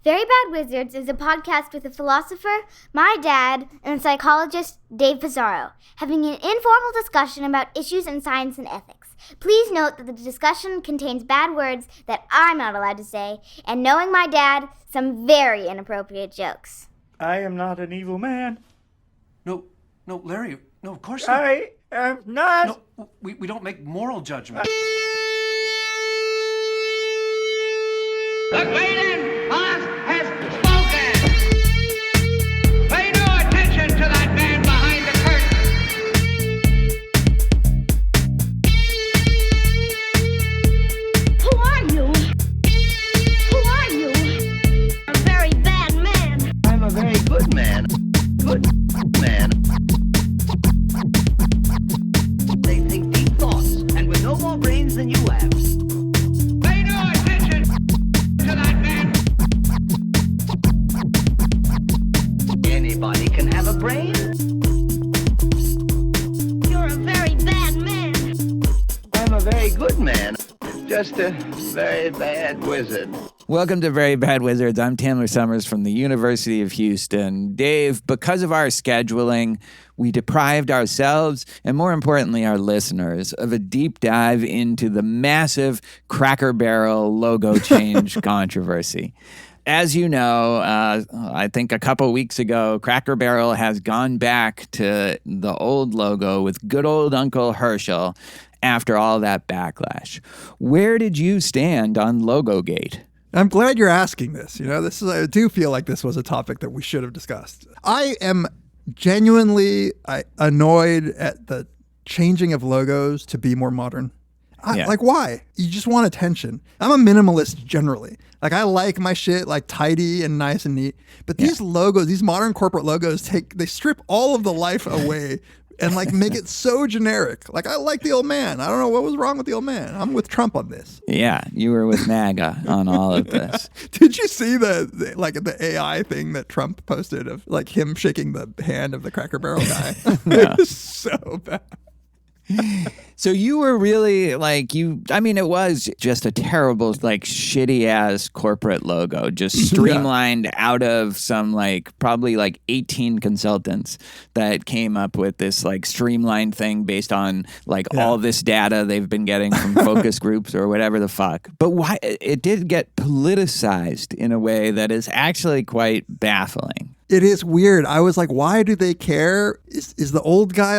Very Bad Wizards is a podcast with a philosopher, my dad, and a psychologist, Dave Pizarro, having an informal discussion about issues in science and ethics. Please note that the discussion contains bad words that I'm not allowed to say, and knowing my dad, some very inappropriate jokes. I am not an evil man. No, Larry, no, of course not. I am not. No, we don't make moral judgments. The Galen boss has spoken. Pay no attention to that man behind the curtain. Who are you? Who are you? A very bad man. I'm a very good man. Good man. They think deep thoughts, and with no more brains than you have. Pay no attention to that man. Anybody can have a brain. You're a very bad man. I'm a very good man. Just a very bad wizard. Welcome to Very Bad Wizards. I'm Tamler Summers from the University of Houston. Dave, because of our scheduling, we deprived ourselves, and more importantly, our listeners, of a deep dive into the massive Cracker Barrel logo change controversy. As you know, I think a couple weeks ago, Cracker Barrel has gone back to the old logo with good old Uncle Herschel after all that backlash. Where did you stand on Logogate? I'm glad you're asking this. I do feel like this was a topic that we should have discussed. I am genuinely annoyed at the changing of logos to be more modern. Like, why? You just want attention. I'm a minimalist generally. Like, I like my shit like tidy and nice and neat. But these logos, these modern corporate logos, they strip all of the life away and like make it so generic. Like, I like the old man. I don't know what was wrong with the old man. I'm with Trump on this. Yeah, you were with MAGA on all of this. Did you see the AI thing that Trump posted of like him shaking the hand of the Cracker Barrel guy? It was so bad. So you were really it was just a terrible, shitty ass corporate logo, just streamlined out of some probably 18 consultants that came up with this streamlined thing based on all this data they've been getting from focus groups or whatever the fuck. But why it did get politicized in a way that is actually quite baffling. It is weird. I was like, why do they care? Is the old guy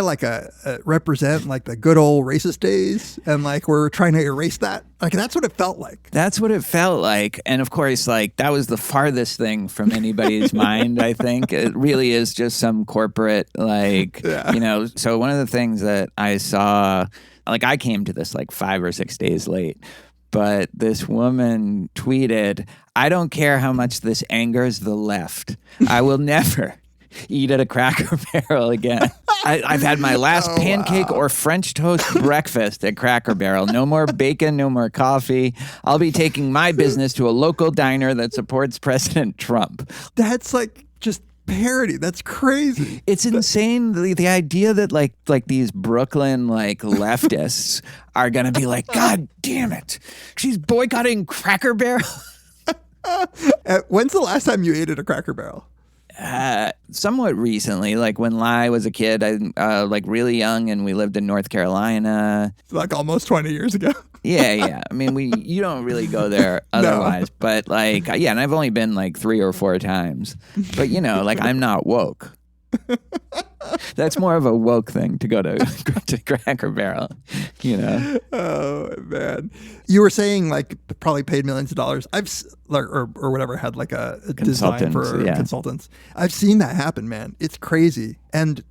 represent the good old racist days? And we're trying to erase that? That's what it felt like. That's what it felt like. And of course, that was the farthest thing from anybody's mind, I think. It really is just some corporate, So one of the things that I saw, I came to this 5 or 6 days late. But this woman tweeted, "I don't care how much this angers the left. I will never eat at a Cracker Barrel again. I've had my last pancake or French toast breakfast at Cracker Barrel. No more bacon, no more coffee. I'll be taking my business to a local diner that supports President Trump." That's just parody. That's crazy. It's insane. The idea that these Brooklyn leftists are gonna be God damn it, she's boycotting Cracker Barrel. When's the last time you ate at a Cracker Barrel? Somewhat recently, when Lai was a kid, I really young, and we lived in North Carolina. Almost 20 years ago. Yeah. I mean, you don't really go there otherwise, but and I've only been 3 or 4 times, but I'm not woke. That's more of a woke thing to go to Cracker Barrel, Oh man, you were saying probably paid millions of dollars. Or whatever, had a design for consultants. I've seen that happen, man. It's crazy, and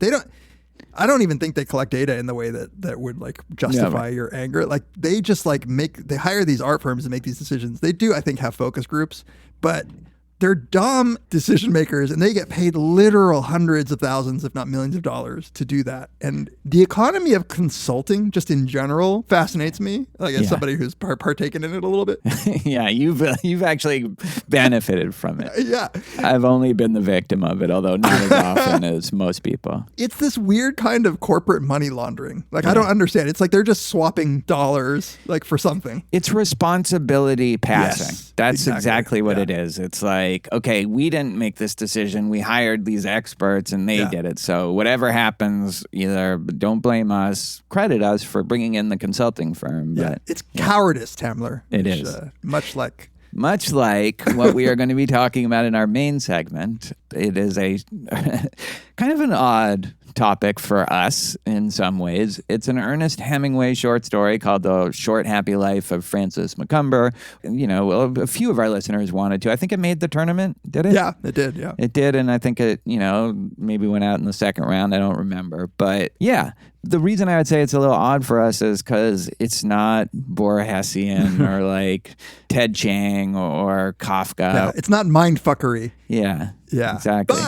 I don't even think they collect data in the way that would justify your anger. They just they hire these art firms to make these decisions. They do, I think, have focus groups, but they're dumb decision makers, and they get paid literal hundreds of thousands, if not millions of dollars to do that. And the economy of consulting just in general fascinates me, as somebody who's partaken in it a little bit. Yeah, you've actually benefited from it. Yeah. I've only been the victim of it, although not as often as most people. It's this weird kind of corporate money laundering. I don't understand. It's they're just swapping dollars for something. It's responsibility passing. Yes, That's exactly what it is. It's like, okay, we didn't make this decision. We hired these experts and they did it. So whatever happens, either don't blame us, credit us for bringing in the consulting firm. Yeah, but, it's cowardice, Tamler. It is. Much like what we are going to be talking about in our main segment. It is a kind of an odd topic for us in some ways. It's an Ernest Hemingway short story called The Short Happy Life of Francis Macomber. You know, a few of our listeners wanted to. I think it made the tournament, did it? Yeah, it did, yeah. It did, and I think it, maybe went out in the second round. I don't remember. But yeah, the reason I would say it's a little odd for us is because it's not Borgesian or like Ted Chiang or Kafka. Yeah, it's not mindfuckery. Yeah. Yeah. Exactly.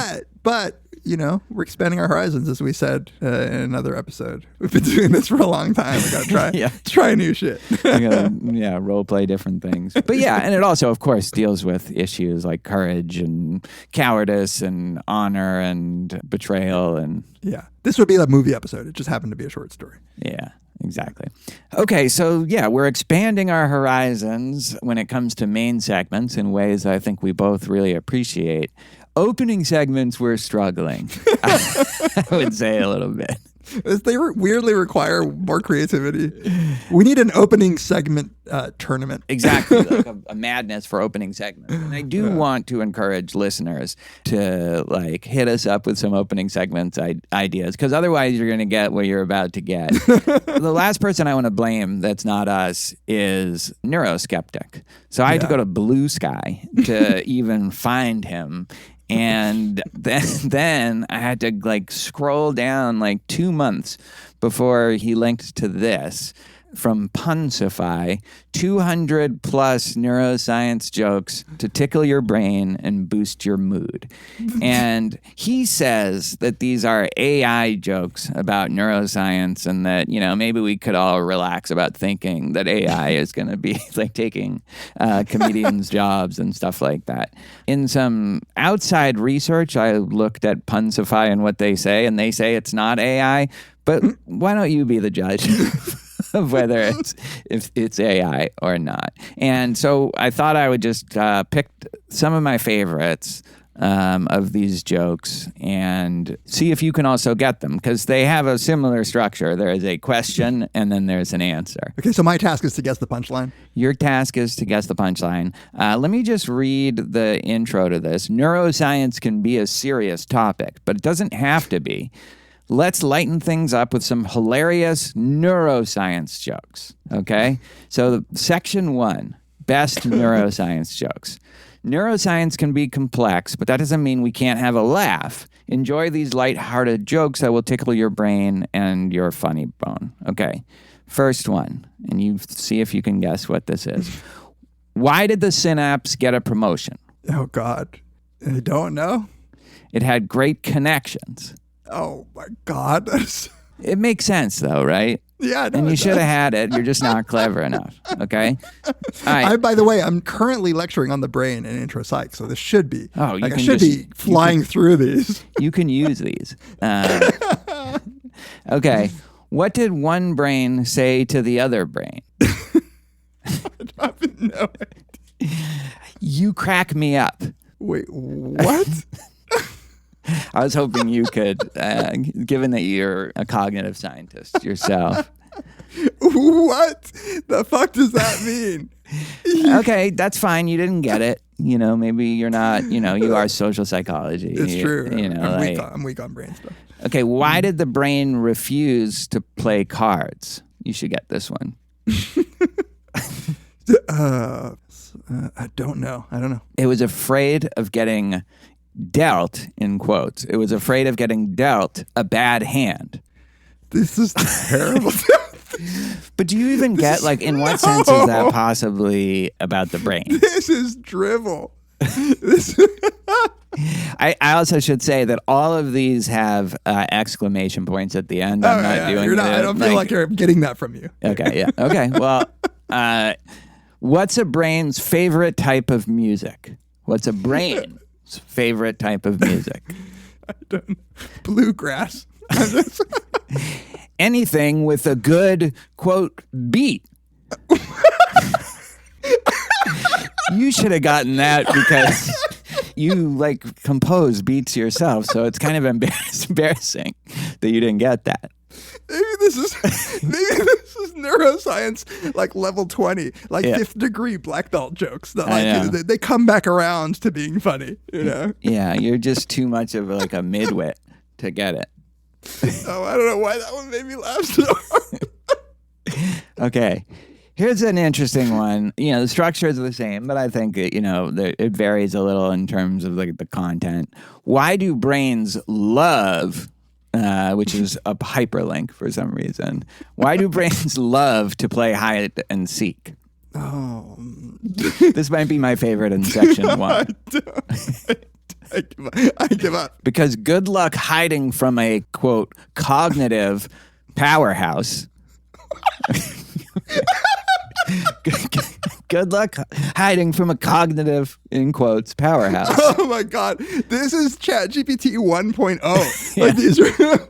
But we're expanding our horizons, as we said in another episode. We've been doing this for a long time. We got to try new shit. Role play different things. But yeah, and it also, of course, deals with issues like courage and cowardice and honor and betrayal. And yeah, this would be a movie episode. It just happened to be a short story. Yeah. Exactly. Okay, so we're expanding our horizons when it comes to main segments in ways I think we both really appreciate. Opening segments, we're struggling, I would say a little bit. They weirdly require more creativity. We need an opening segment tournament. Exactly, like a madness for opening segments. And I do want to encourage listeners to hit us up with some opening segments ideas, because otherwise you're going to get what you're about to get. The last person I want to blame that's not us is Neuroskeptic. So I had to go to Blue Sky to even find him. And then I had to scroll down 2 months before he linked to this from Punsify, 200 plus neuroscience jokes to tickle your brain and boost your mood. And he says that these are AI jokes about neuroscience and that, maybe we could all relax about thinking that AI is going to be taking comedians' jobs and stuff like that. In some outside research, I looked at Punsify and what they say, and they say it's not AI, but why don't you be the judge? Of whether it's AI or not. And so I thought I would just pick some of my favorites of these jokes and see if you can also get them, because they have a similar structure. There is a question and then there's an answer. Okay, so my task is to guess the punchline. Your task is to guess the punchline. Let me just read the intro to this. Neuroscience can be a serious topic, but it doesn't have to be. Let's lighten things up with some hilarious neuroscience jokes, okay? So section 1, best neuroscience jokes. Neuroscience can be complex, but that doesn't mean we can't have a laugh. Enjoy these lighthearted jokes that will tickle your brain and your funny bone. Okay, first one, and you see if you can guess what this is. Why did the synapse get a promotion? Oh, God. I don't know. It had great connections. Oh, my God. It makes sense, though, right? Yeah, and you should have had it. You're just not clever enough, okay? All right. By the way, I'm currently lecturing on the brain in intro psych, so this should be. Oh, you I should be flying through these. You can use these. Okay. What did one brain say to the other brain? I don't know. You crack me up. Wait, what? I was hoping you could, given that you're a cognitive scientist yourself. What the fuck does that mean? Okay, that's fine. You didn't get it. Maybe you're not, you are social psychology. It's true. I'm weak on brain stuff. Okay, why did the brain refuse to play cards? You should get this one. I don't know. It was afraid of getting dealt, in quotes. It was afraid of getting dealt a bad hand. This is terrible. But do you even get, in what sense is that possibly about the brain? This is drivel. I also should say that all of these have exclamation points at the end. I'm not doing that. I don't feel like you're getting that from you. Okay, yeah. Okay, well, what's a brain's favorite type of music? What's a brain's favorite type of music? I don't know. Bluegrass. Anything with a good, quote, beat. You should have gotten that because you like compose beats yourself, so it's kind of embarrassing that you didn't get that. Maybe this is neuroscience, like level 20, like 5th degree black belt jokes that like they come back around to being funny, you know? Yeah, you're just too much of like a midwit to get it. Oh, I don't know why that one made me laugh so hard. Okay. Here's an interesting one. You know, the structure is the same, but I think it varies a little in terms of like the content. Why do brains love, which is a hyperlink for some reason? Why do brains love to play hide and seek? Oh, this might be my favorite in section 1. I give up. Because good luck hiding from a quote cognitive powerhouse. Good luck hiding from a cognitive, in quotes, powerhouse. Oh my God. This is ChatGPT 1.0. Like these are,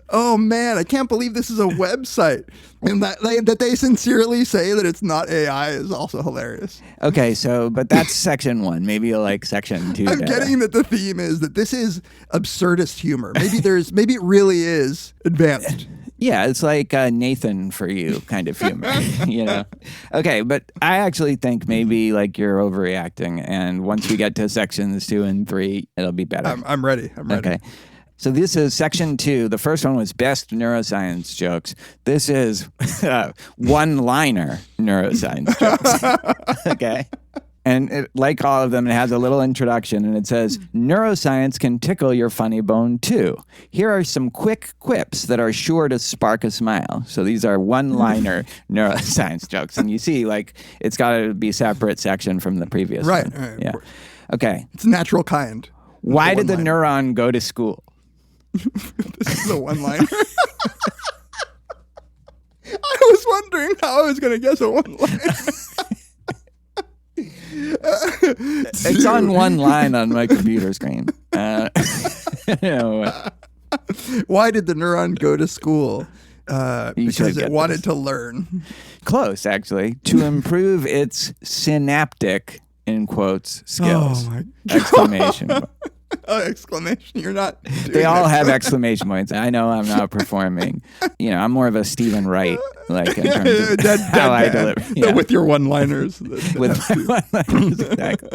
oh man, I can't believe this is a website. And that they sincerely say that it's not AI is also hilarious. Okay, but that's section 1. Maybe you'll like section 2. I'm getting that the theme is that this is absurdist humor. Maybe it really is advanced. Yeah, it's like Nathan for you kind of humor, you know? Okay, but I actually think maybe like you're overreacting, and once we get to sections 2 and 3, it'll be better. I'm ready. Okay. So this is section 2. The first one was best neuroscience jokes. This is one-liner neuroscience jokes. Okay. And like all of them, it has a little introduction, and it says, neuroscience can tickle your funny bone too. Here are some quick quips that are sure to spark a smile. So these are one-liner neuroscience jokes. And you see, like, it's got to be separate section from the previous one. Right. Yeah. Okay. It's natural kind. Why did the neuron go to school? This is a one-liner. I was wondering how I was going to guess a one-liner. It's on one line on my computer screen. Why did the neuron go to school? Because it wanted to learn. Close, actually. To improve its synaptic, in quotes, skills. Oh my God. Exclamation point. Exclamation. You're not. They all have exclamation points. I know I'm not performing. I'm more of a Stephen Wright, like in terms of how I deliver. Yeah. With your one-liners. With my one-liners, exactly.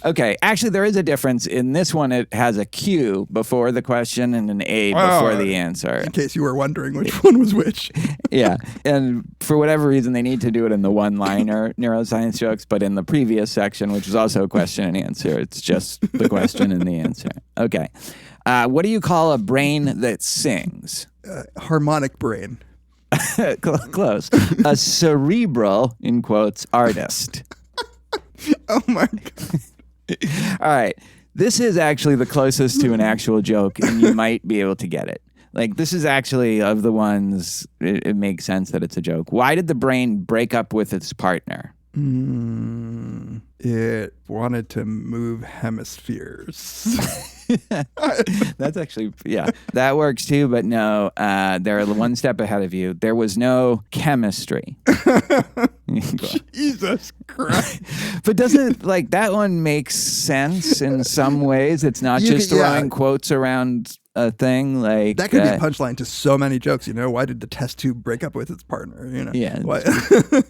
Okay, actually, there is a difference. In this one, it has a Q before the question and an A before the answer. In case you were wondering which one was which. Yeah, and for whatever reason, they need to do it in the one-liner neuroscience jokes, but in the previous section, which is also a question and answer, it's just the question and the answer. Okay. What do you call a brain that sings? Harmonic brain. Close. A cerebral, in quotes, artist. Oh my God. All right. This is actually the closest to an actual joke, and you might be able to get it. Like, this is actually, of the ones, it makes sense that it's a joke. Why did the brain break up with its partner? It wanted to move hemispheres. That's actually, yeah, that works too, but no, they're one step ahead of you. There was no chemistry. Jesus Christ. But doesn't, like, that one makes sense in some ways? It's not just throwing quotes around a thing like that could be a punchline to so many jokes. Why did the test tube break up with its partner? Yeah.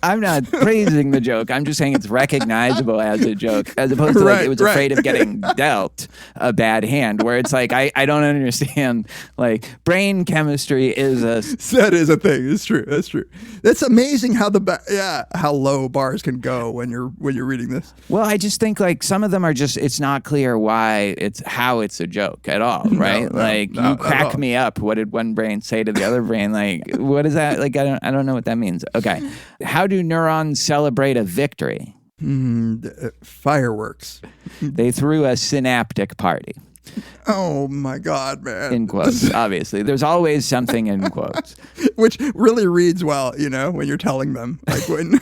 I'm not praising the joke. I'm just saying it's recognizable as a joke, as opposed to like it was afraid of getting dealt a bad hand. Where it's like I don't understand. Like, brain chemistry is that is a thing. It's true. That's true. That's amazing how how low bars can go when you're reading this. Well, I just think like some of them are just, it's not clear how it's a joke at all, right? You crack me up. What did one brain say to the other brain? Like, what is that? Like, I don't know what that means. Okay. How do neurons celebrate a victory? Fireworks. They threw a synaptic party. Oh my God, man. In quotes, obviously. There's always something in quotes. Which really reads well, when you're telling them. Like when,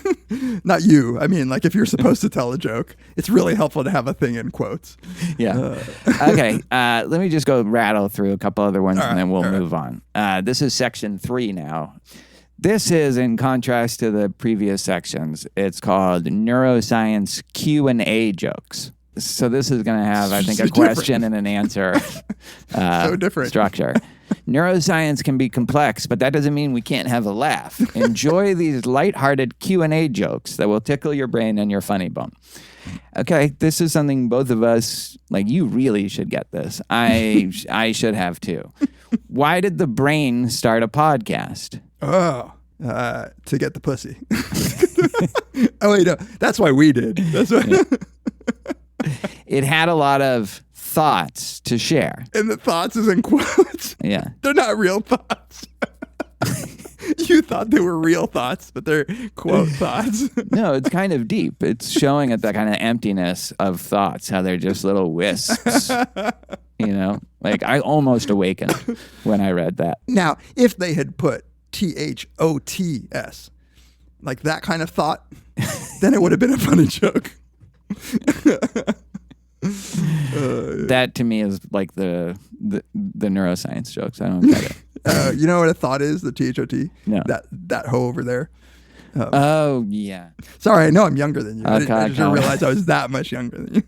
not you, I mean, like if you're supposed to tell a joke, it's really helpful to have a thing in quotes. Yeah. Okay, let me just go rattle through a couple other ones and then we'll move on. This is section 3 now. This is in contrast to the previous sections. It's called Neuroscience Q&A Jokes. So this is going to have, I think, a question and an answer so different structure. Neuroscience can be complex, but that doesn't mean we can't have a laugh. Enjoy these lighthearted Q&A jokes that will tickle your brain and your funny bone. Okay, this is something both of us, like, you really should get this. I should have too. Why did the brain start a podcast? Oh, to get the pussy. Oh, wait, no, that's why we did. That's why. Yeah. It had a lot of thoughts to share. And the thoughts is in quotes. Yeah. They're not real thoughts. You thought they were real thoughts, but they're quote thoughts. No, it's kind of deep. It's showing at that kind of emptiness of thoughts, how they're just little wisps. You know, like I almost awakened when I read that. Now, if they had put THOTS, like that kind of thought, then it would have been a funny joke. That to me is like the neuroscience jokes. I don't get it. You know what a thought is? The THOT? No. That hoe over there. Oh, yeah. Sorry, I know I'm younger than you. Okay, I didn't realize I was that much younger than you.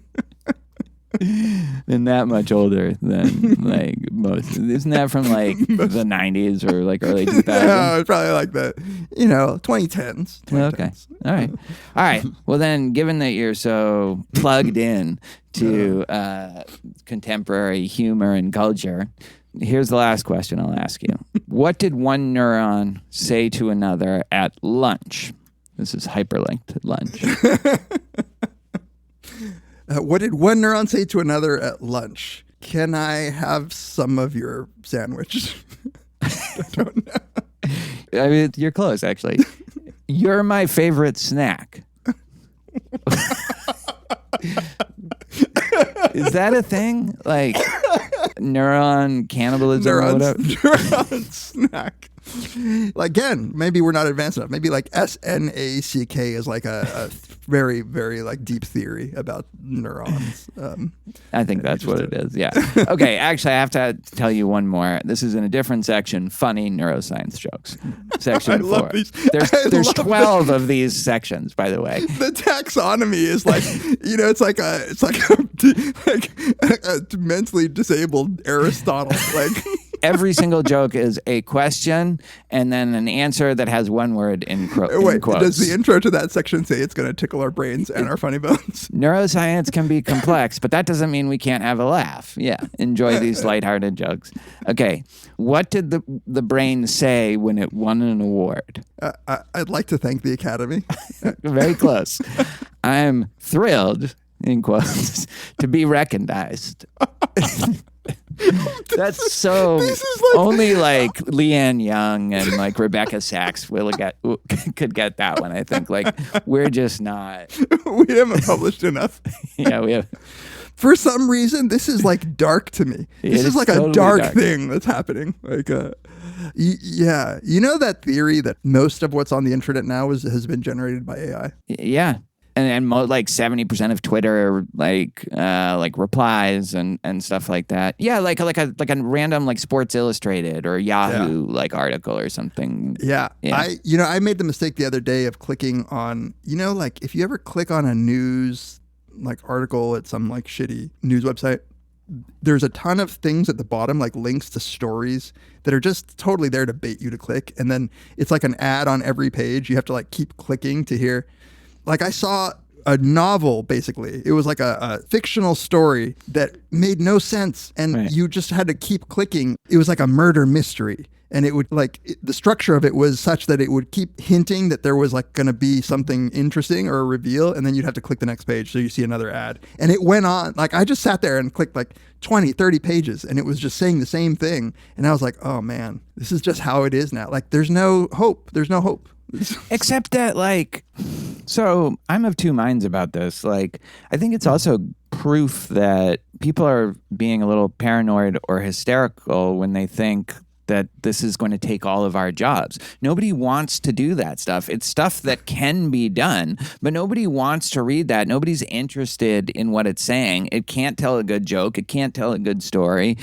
And that much older than like most. Isn't that from like the 90s or like early 2000s? No, it's probably like the 2010s. Okay. All right. Well, then, given that you're so plugged in to contemporary humor and culture, here's the last question I'll ask you. What did one neuron say to another at lunch? This is hyperlinked at lunch. What did one neuron say to another at lunch? Can I have some of your sandwich? I don't know. I mean, you're close, actually. You're my favorite snack. Is that a thing? Like neuron cannibalism? Neuron snack. Again, maybe we're not advanced enough. Maybe like SNACK is like a very, very like deep theory about neurons. I think that's what it is. Yeah. Okay. Actually, I have to tell you one more. This is in a different section. Funny neuroscience jokes. Section 4. Love these. There's 12 of these sections, by the way. The taxonomy is like, it's like a mentally disabled Aristotle. Like every single joke is a question and then an answer that has one word in quotes. Does the intro to that section say it's going to tickle our brains and our funny bones? Neuroscience can be complex, but that doesn't mean we can't have a laugh. Yeah, enjoy these lighthearted jokes. Okay, what did the brain say when it won an award? I'd like to thank the Academy. Very close. I'm thrilled, in quotes, to be recognized. That's so like, only like Leanne Young and like Rebecca Sachs could get that one. I think like we're just not. We haven't published enough. Yeah, we have. For some reason, this is like dark to me. This is like totally a dark thing that's happening. Like, yeah, you know that theory that most of what's on the internet now has been generated by AI. Yeah. And like 70% of Twitter like replies and stuff like that. Yeah, like a random like Sports Illustrated or Yahoo like article or something. Yeah. I made the mistake the other day of clicking on, like if you ever click on a news like article at some like shitty news website, there's a ton of things at the bottom, like links to stories that are just totally there to bait you to click. And then it's like an ad on every page. You have to like keep clicking to hear. Like I saw a novel, basically. It was like a fictional story that made no sense. And you just had to keep clicking. It was like a murder mystery. And it would the structure of it was such that it would keep hinting that there was like going to be something interesting or a reveal. And then you'd have to click the next page. So you see another ad. And it went on. Like I just sat there and clicked like 20, 30 pages. And it was just saying the same thing. And I was like, oh man, this is just how it is now. Like there's no hope. There's no hope. Except that, like, so I'm of two minds about this. Like, I think it's also proof that people are being a little paranoid or hysterical when they think that this is going to take all of our jobs. Nobody wants to do that stuff. It's stuff that can be done, but nobody wants to read that. Nobody's interested in what it's saying. It can't tell a good joke. It can't tell a good story.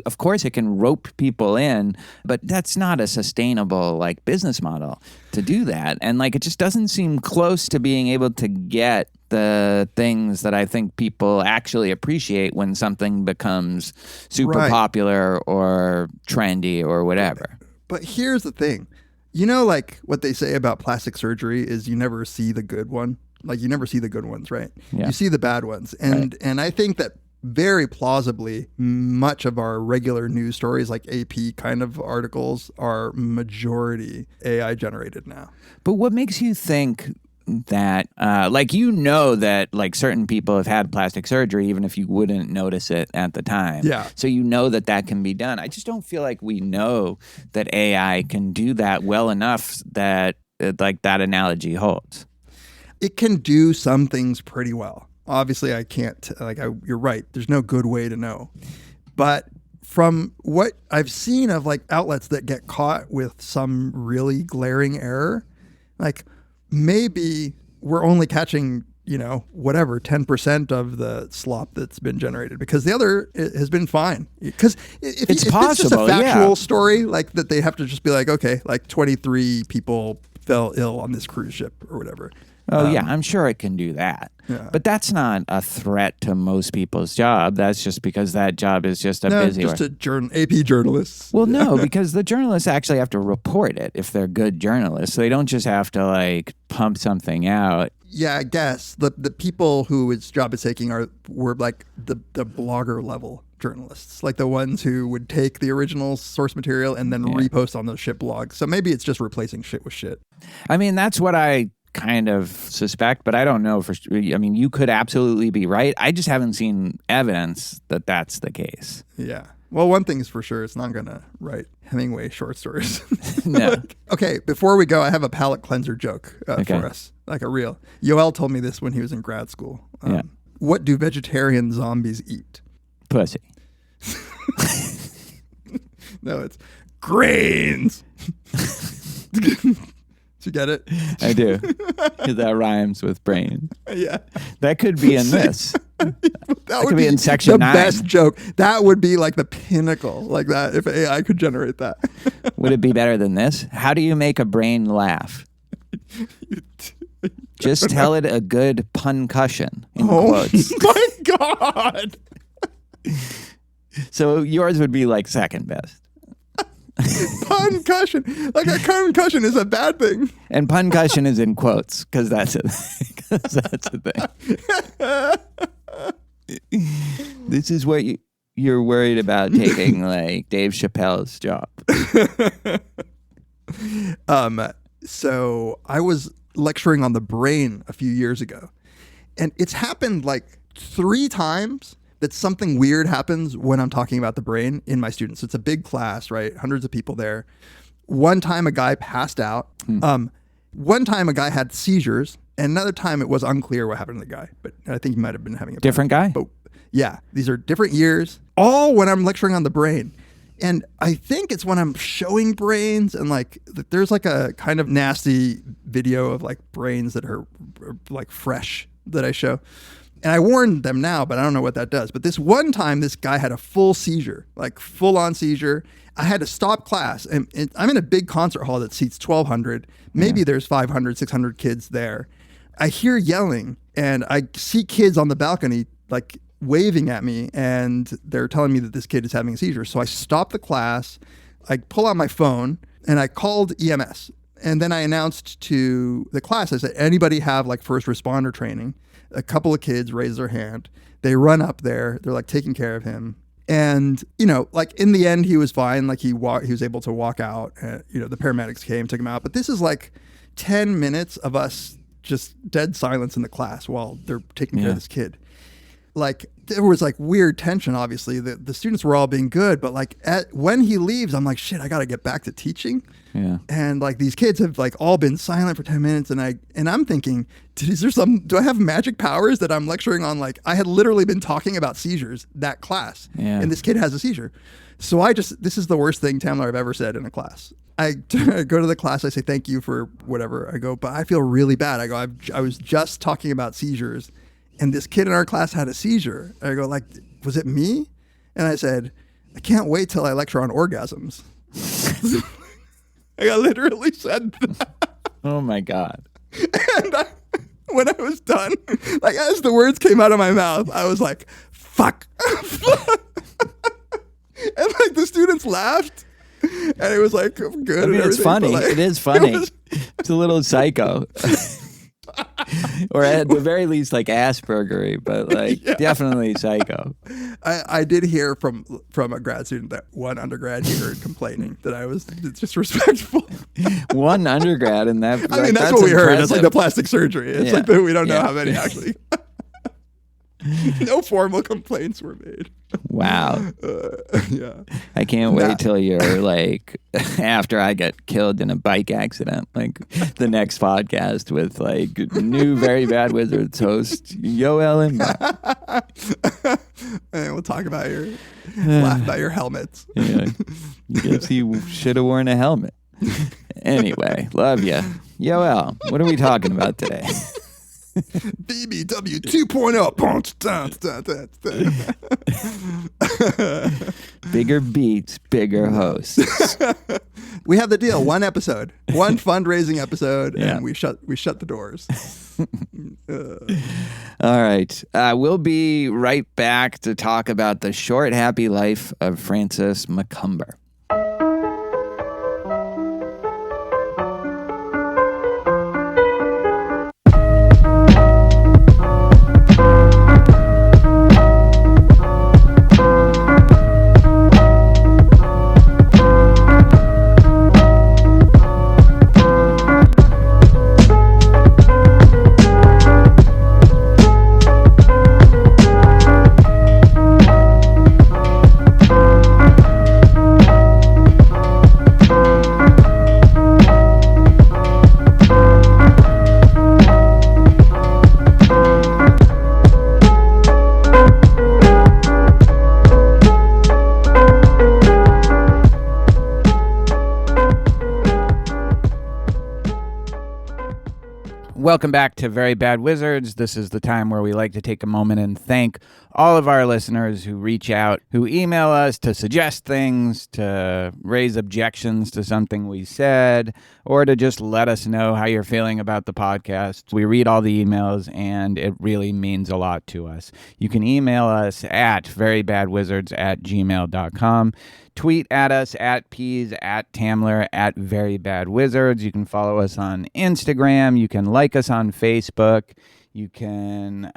Of course it can rope people in, but that's not a sustainable like business model to do that. And like, it just doesn't seem close to being able to get the things that I think people actually appreciate when something becomes super popular or trendy or whatever. But here's the thing. You know, like what they say about plastic surgery is you never see the good one. Like you never see the good ones, right? Yeah. You see the bad ones. And I think that very plausibly, much of our regular news stories, like AP kind of articles, are majority AI generated now. But what makes you think that, that like certain people have had plastic surgery, even if you wouldn't notice it at the time. Yeah. So you know that can be done. I just don't feel like we know that AI can do that well enough that like that analogy holds. It can do some things pretty well. Obviously, I can't, you're right. There's no good way to know. But from what I've seen of like outlets that get caught with some really glaring error, like maybe we're only catching, 10% of the slop that's been generated because the other has been fine. Because if it's just a factual story, like that they have to just be like, okay, like 23 people fell ill on this cruise ship or whatever. Oh, yeah, I'm sure it can do that. Yeah. But that's not a threat to most people's job. That's just because that job is just busy just AP journalists. Well, no, because the journalists actually have to report it if they're good journalists. They don't just have to, like, pump something out. Yeah, I guess. The people who its job is taking were like the blogger level journalists, like the ones who would take the original source material and then repost on those shit blogs. So maybe it's just replacing shit with shit. I mean, that's what I kind of suspect, but I don't know for sure. I mean, you could absolutely be right. I just haven't seen evidence that that's the case. Yeah. Well, one thing is for sure, it's not going to write Hemingway short stories. No. Okay, before we go, I have a palate cleanser joke for us, like a real. Yoel told me this when he was in grad school. What do vegetarian zombies eat? Pussy. No, it's grains. You get it? I do. That rhymes with brain. Yeah. That could be in this. That would could be in section the 9. best joke. That would be like the pinnacle, like that, if AI could generate that. Would it be better than this? How do you make a brain laugh? Just tell it a good puncussion in quotes. My God. So yours would be like second best. Puncussion. Like a concussion is a bad thing. And puncussion is in quotes because that's it. That's the thing. This is what you're worried about taking, like Dave Chappelle's job. So I was lecturing on the brain a few years ago, and it's happened like 3 times that something weird happens when I'm talking about the brain in my students. It's a big class, right? Hundreds of people there. One time a guy passed out. One time a guy had seizures. And another time it was unclear what happened to the guy. But I think he might have been having a different guy. But yeah, these are different years. All when I'm lecturing on the brain. And I think it's when I'm showing brains and like there's like a kind of nasty video of like brains that are like fresh that I show. And I warned them now, but I don't know what that does. But this one time, this guy had a full seizure, like full-on seizure. I had to stop class. And I'm in a big concert hall that seats 1,200. Maybe there's 500, 600 kids there. I hear yelling, and I see kids on the balcony, like, waving at me, and they're telling me that this kid is having a seizure. So I stop the class. I pull out my phone, and I called EMS. And then I announced to the class, I said, anybody have, like, first responder training? A couple of kids raise their hand. They run up there. They're like taking care of him. And, like in the end, he was fine. Like he was able to walk out. The paramedics came, took him out. But this is like 10 minutes of us just dead silence in the class while they're taking care of this kid. Like there was like weird tension, obviously. The students were all being good. But like when he leaves, I'm like, shit, I got to get back to teaching. Yeah. And like these kids have like all been silent for 10 minutes and I'm thinking, do I have magic powers that I'm lecturing on? Like I had literally been talking about seizures that class and this kid has a seizure. So this is the worst thing, Tamler, I've ever said in a class. I go to the class, I say, thank you for whatever. I go, but I feel really bad. I go, I was just talking about seizures and this kid in our class had a seizure. I go like, was it me? And I said, I can't wait till I lecture on orgasms. I literally said that. Oh my God. And when I was done, like as the words came out of my mouth, I was like, fuck. And like the students laughed. And it was like good. I mean, it's funny. Like, it is funny. It's a little psycho. Or at the very least, like Aspergery, but like definitely psycho. I did hear from a grad student that one undergrad he heard complaining that I was disrespectful. One undergrad, and that. I mean, that's what we heard. It's like the plastic surgery. It's like we don't know how many actually. No formal complaints were made. Wow. Yeah. I can't wait till you're like, after I get killed in a bike accident, like the next podcast with like new Very Bad Wizards host, Yoel and and we'll talk about laugh about your helmets. Yeah. Guess he should have worn a helmet. Anyway, love you. Yoel, what are we talking about today? BBW 2.0. Bigger beats, bigger hosts. We have the deal. One episode, one fundraising episode, and we shut the doors. All right. We'll be right back to talk about the short, happy life of Francis Macomber. Welcome back to Very Bad Wizards. This is the time where we like to take a moment and thank all of our listeners who reach out, who email us to suggest things, to raise objections to something we said, or to just let us know how you're feeling about the podcast. We read all the emails, and it really means a lot to us. You can email us at verybadwizards@gmail.com. Tweet at us at Peas, at Tamler, at Very Bad Wizards. You can follow us on Instagram. You can like us on Facebook. You can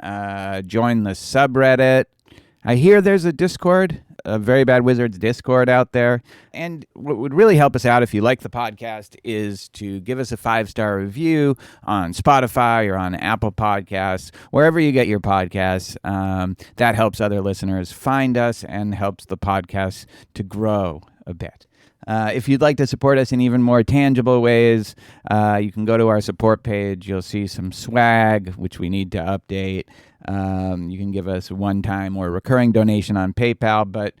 join the subreddit. I hear there's a Discord, a Very Bad Wizards Discord out there. And what would really help us out if you like the podcast is to give us a 5-star review on Spotify or on Apple Podcasts, wherever you get your podcasts. That helps other listeners find us and helps the podcast to grow a bit. If you'd like to support us in even more tangible ways, you can go to our support page. You'll see some swag, which we need to update. You can give us a one-time or recurring donation on PayPal, but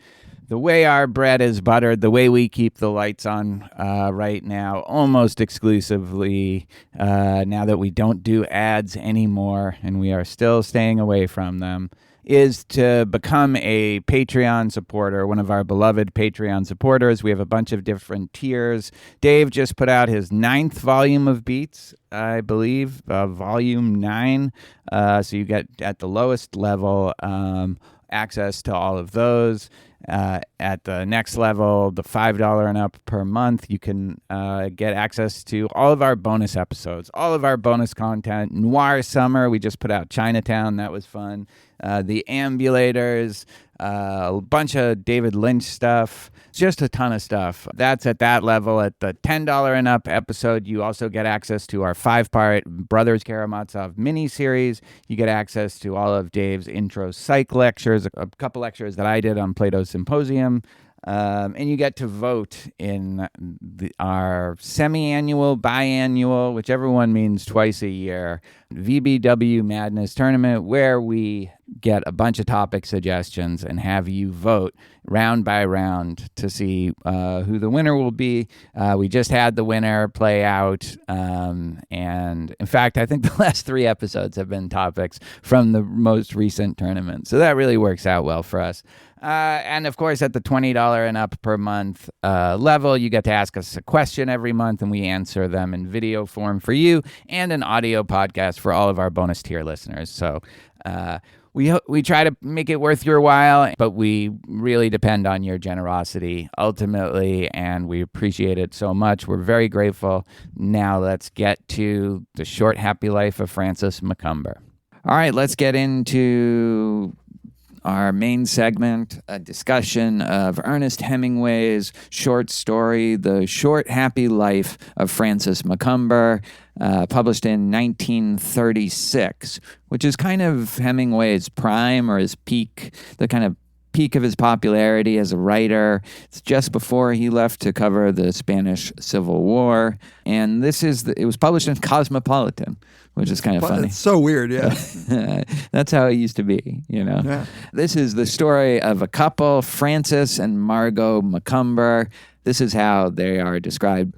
the way our bread is buttered, the way we keep the lights on right now, almost exclusively, now that we don't do ads anymore and we are still staying away from them, is to become a Patreon supporter, one of our beloved Patreon supporters. We have a bunch of different tiers. Dave just put out his 9th volume of Beats, I believe, volume 9. So you get, at the lowest level, access to all of those. At the next level, the $5 and up per month, you can get access to all of our bonus episodes, all of our bonus content. Noir Summer, we just put out Chinatown. That was fun. The Ambulators, a bunch of David Lynch stuff, just a ton of stuff. That's at that level. At the $10 and up episode, you also get access to our 5-part Brothers Karamazov miniseries. You get access to all of Dave's intro psych lectures, a couple lectures that I did on Plato's Symposium. And you get to vote in our semi-annual, whichever one means twice a year, VBW Madness tournament, where we get a bunch of topic suggestions and have you vote round by round to see who the winner will be. We just had the winner play out. And in fact, I think the last 3 episodes have been topics from the most recent tournament. So that really works out well for us. And of course, at the $20 and up per month level, you get to ask us a question every month, and we answer them in video form for you and an audio podcast for all of our bonus tier listeners. So we try to make it worth your while, but we really depend on your generosity ultimately, and we appreciate it so much. We're very grateful. Now let's get to the short, happy life of Francis Macomber. All right, let's get into our main segment, a discussion of Ernest Hemingway's short story, The Short Happy Life of Francis Macomber, published in 1936, which is kind of Hemingway's prime or his peak, the kind of peak of his popularity as a writer. It's just before he left to cover the Spanish Civil War. And it was published in Cosmopolitan, which is kind of funny. It's so weird, yeah. That's how it used to be, you know. Yeah. This is the story of a couple, Francis and Margot Macomber. This is how they are described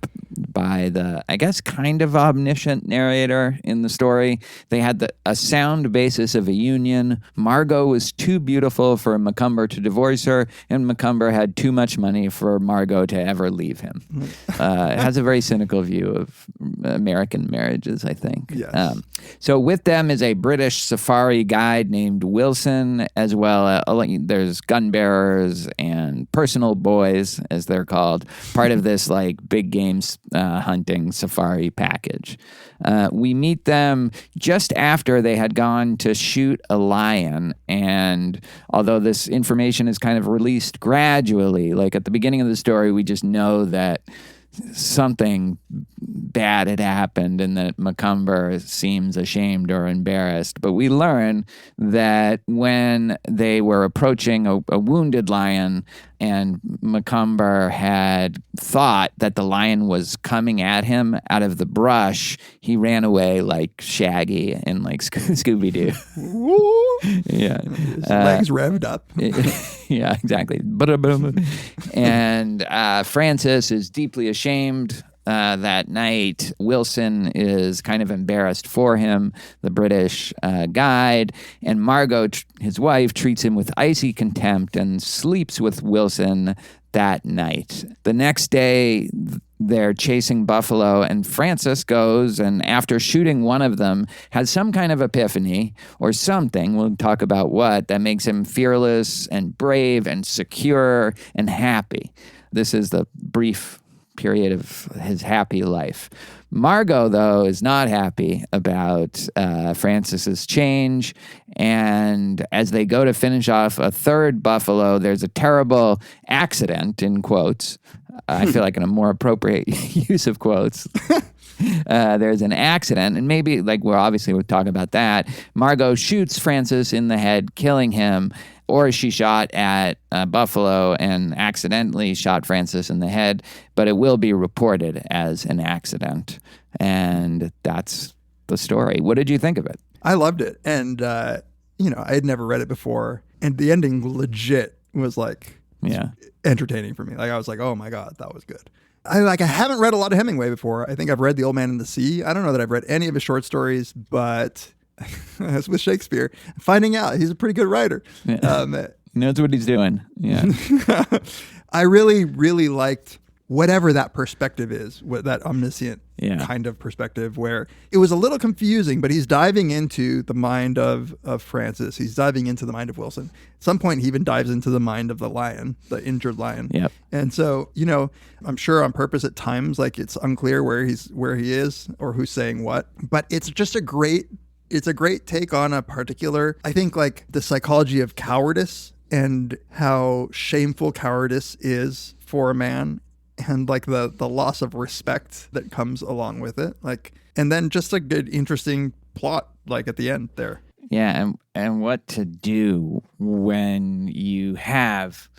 by the, I guess, kind of omniscient narrator in the story. They had a sound basis of a union. Margot was too beautiful for Macomber to divorce her, and Macomber had too much money for Margot to ever leave him. It has a very cynical view of American marriages, I think. Yes. So with them is a British safari guide named Wilson, as well. There's gun bearers and personal boys, as they're called, part of this like big games hunting safari package. We meet them just after they had gone to shoot a lion, and although this information is kind of released gradually, like at the beginning of the story, we just know that something bad had happened and that Macomber seems ashamed or embarrassed. But we learn that when they were approaching a wounded lion and Macomber had thought that the lion was coming at him out of the brush, he ran away like Shaggy and like Scooby-Doo. Yeah. His legs revved up. Yeah, exactly. And Francis is deeply ashamed that night. Wilson is kind of embarrassed for him, the British guide, and Margot, his wife, treats him with icy contempt and sleeps with Wilson that night. The next day, they're chasing buffalo, and Francis goes and, after shooting one of them, has some kind of epiphany or something, we'll talk about what, that makes him fearless and brave and secure and happy. This is the brief period of his happy life. Margot, though, is not happy about Francis's change, and as they go to finish off a third buffalo, there's a terrible accident, in quotes. I feel like in a more appropriate use of quotes. There's an accident, and maybe, like, we'll talk about that. Margot shoots Francis in the head, killing him, or she shot at buffalo and accidentally shot Francis in the head, but it will be reported as an accident. And that's the story. What did you think of it? I loved it. And, I had never read it before. And the ending legit was entertaining for me. Like, I was like, oh my God, that was good. I haven't read a lot of Hemingway before. I think I've read The Old Man and the Sea. I don't know that I've read any of his short stories, but as with Shakespeare, finding out he's a pretty good writer. Yeah. He knows what he's doing. Yeah. I really, really liked whatever that perspective is, that omniscient kind of perspective, where it was a little confusing, but he's diving into the mind of Francis. He's diving into the mind of Wilson. At some point, he even dives into the mind of the lion, the injured lion. Yep. And so, I'm sure on purpose at times, like, it's unclear where he is or who's saying what, but it's just a great take on a particular, I think, like, the psychology of cowardice and how shameful cowardice is for a man, and like the loss of respect that comes along with it. Like, and then just a good, interesting plot, like, at the end there. Yeah. And what to do when you have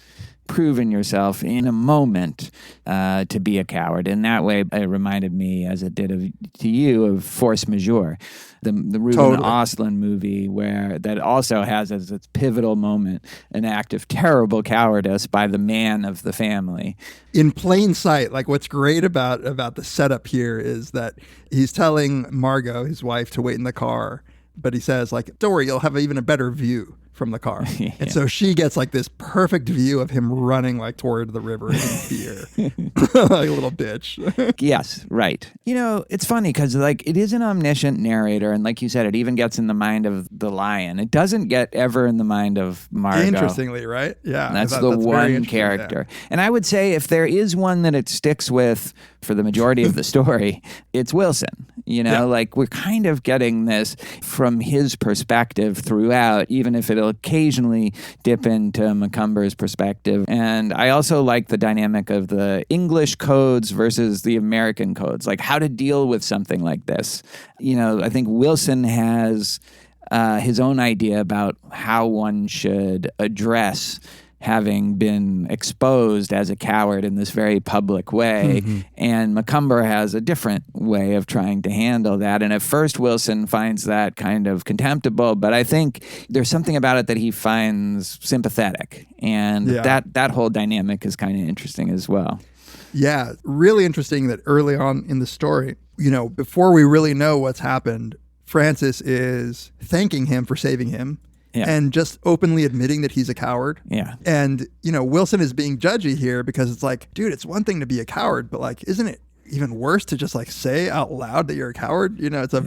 proven yourself in a moment to be a coward. In that way, it reminded me, as it did to you, of Force Majeure, the Ruben Östlund movie, where that also has as its pivotal moment an act of terrible cowardice by the man of the family. In plain sight. Like, what's great about the setup here is that he's telling Margot, his wife, to wait in the car, but he says, like, don't worry, you'll have even a better view from the car. Yeah. And so she gets like this perfect view of him running like toward the river in fear. Like a little bitch. Yes, right. You know, it's funny because like it is an omniscient narrator, and like you said, it even gets in the mind of the lion. It doesn't get ever in the mind of Margot. Interestingly, right? Yeah. That's the one character. Yeah. And I would say if there is one that it sticks with for the majority of the story, it's Wilson. You know, like we're kind of getting this from his perspective throughout, even if it'll occasionally dip into Macomber's perspective. And I also like the dynamic of the English codes versus the American codes, like how to deal with something like this. You know, I think Wilson has his own idea about how one should address having been exposed as a coward in this very public way. Mm-hmm. And Macomber has a different way of trying to handle that. And at first, Wilson finds that kind of contemptible, but I think there's something about it that he finds sympathetic. And that whole dynamic is kind of interesting as well. Yeah, really interesting that early on in the story, you know, before we really know what's happened, Francis is thanking him for saving him. Yeah. And just openly admitting that he's a coward. Yeah. And, you know, Wilson is being judgy here because it's like, dude, it's one thing to be a coward, but like, isn't it even worse to just like say out loud that you're a coward? You know, it's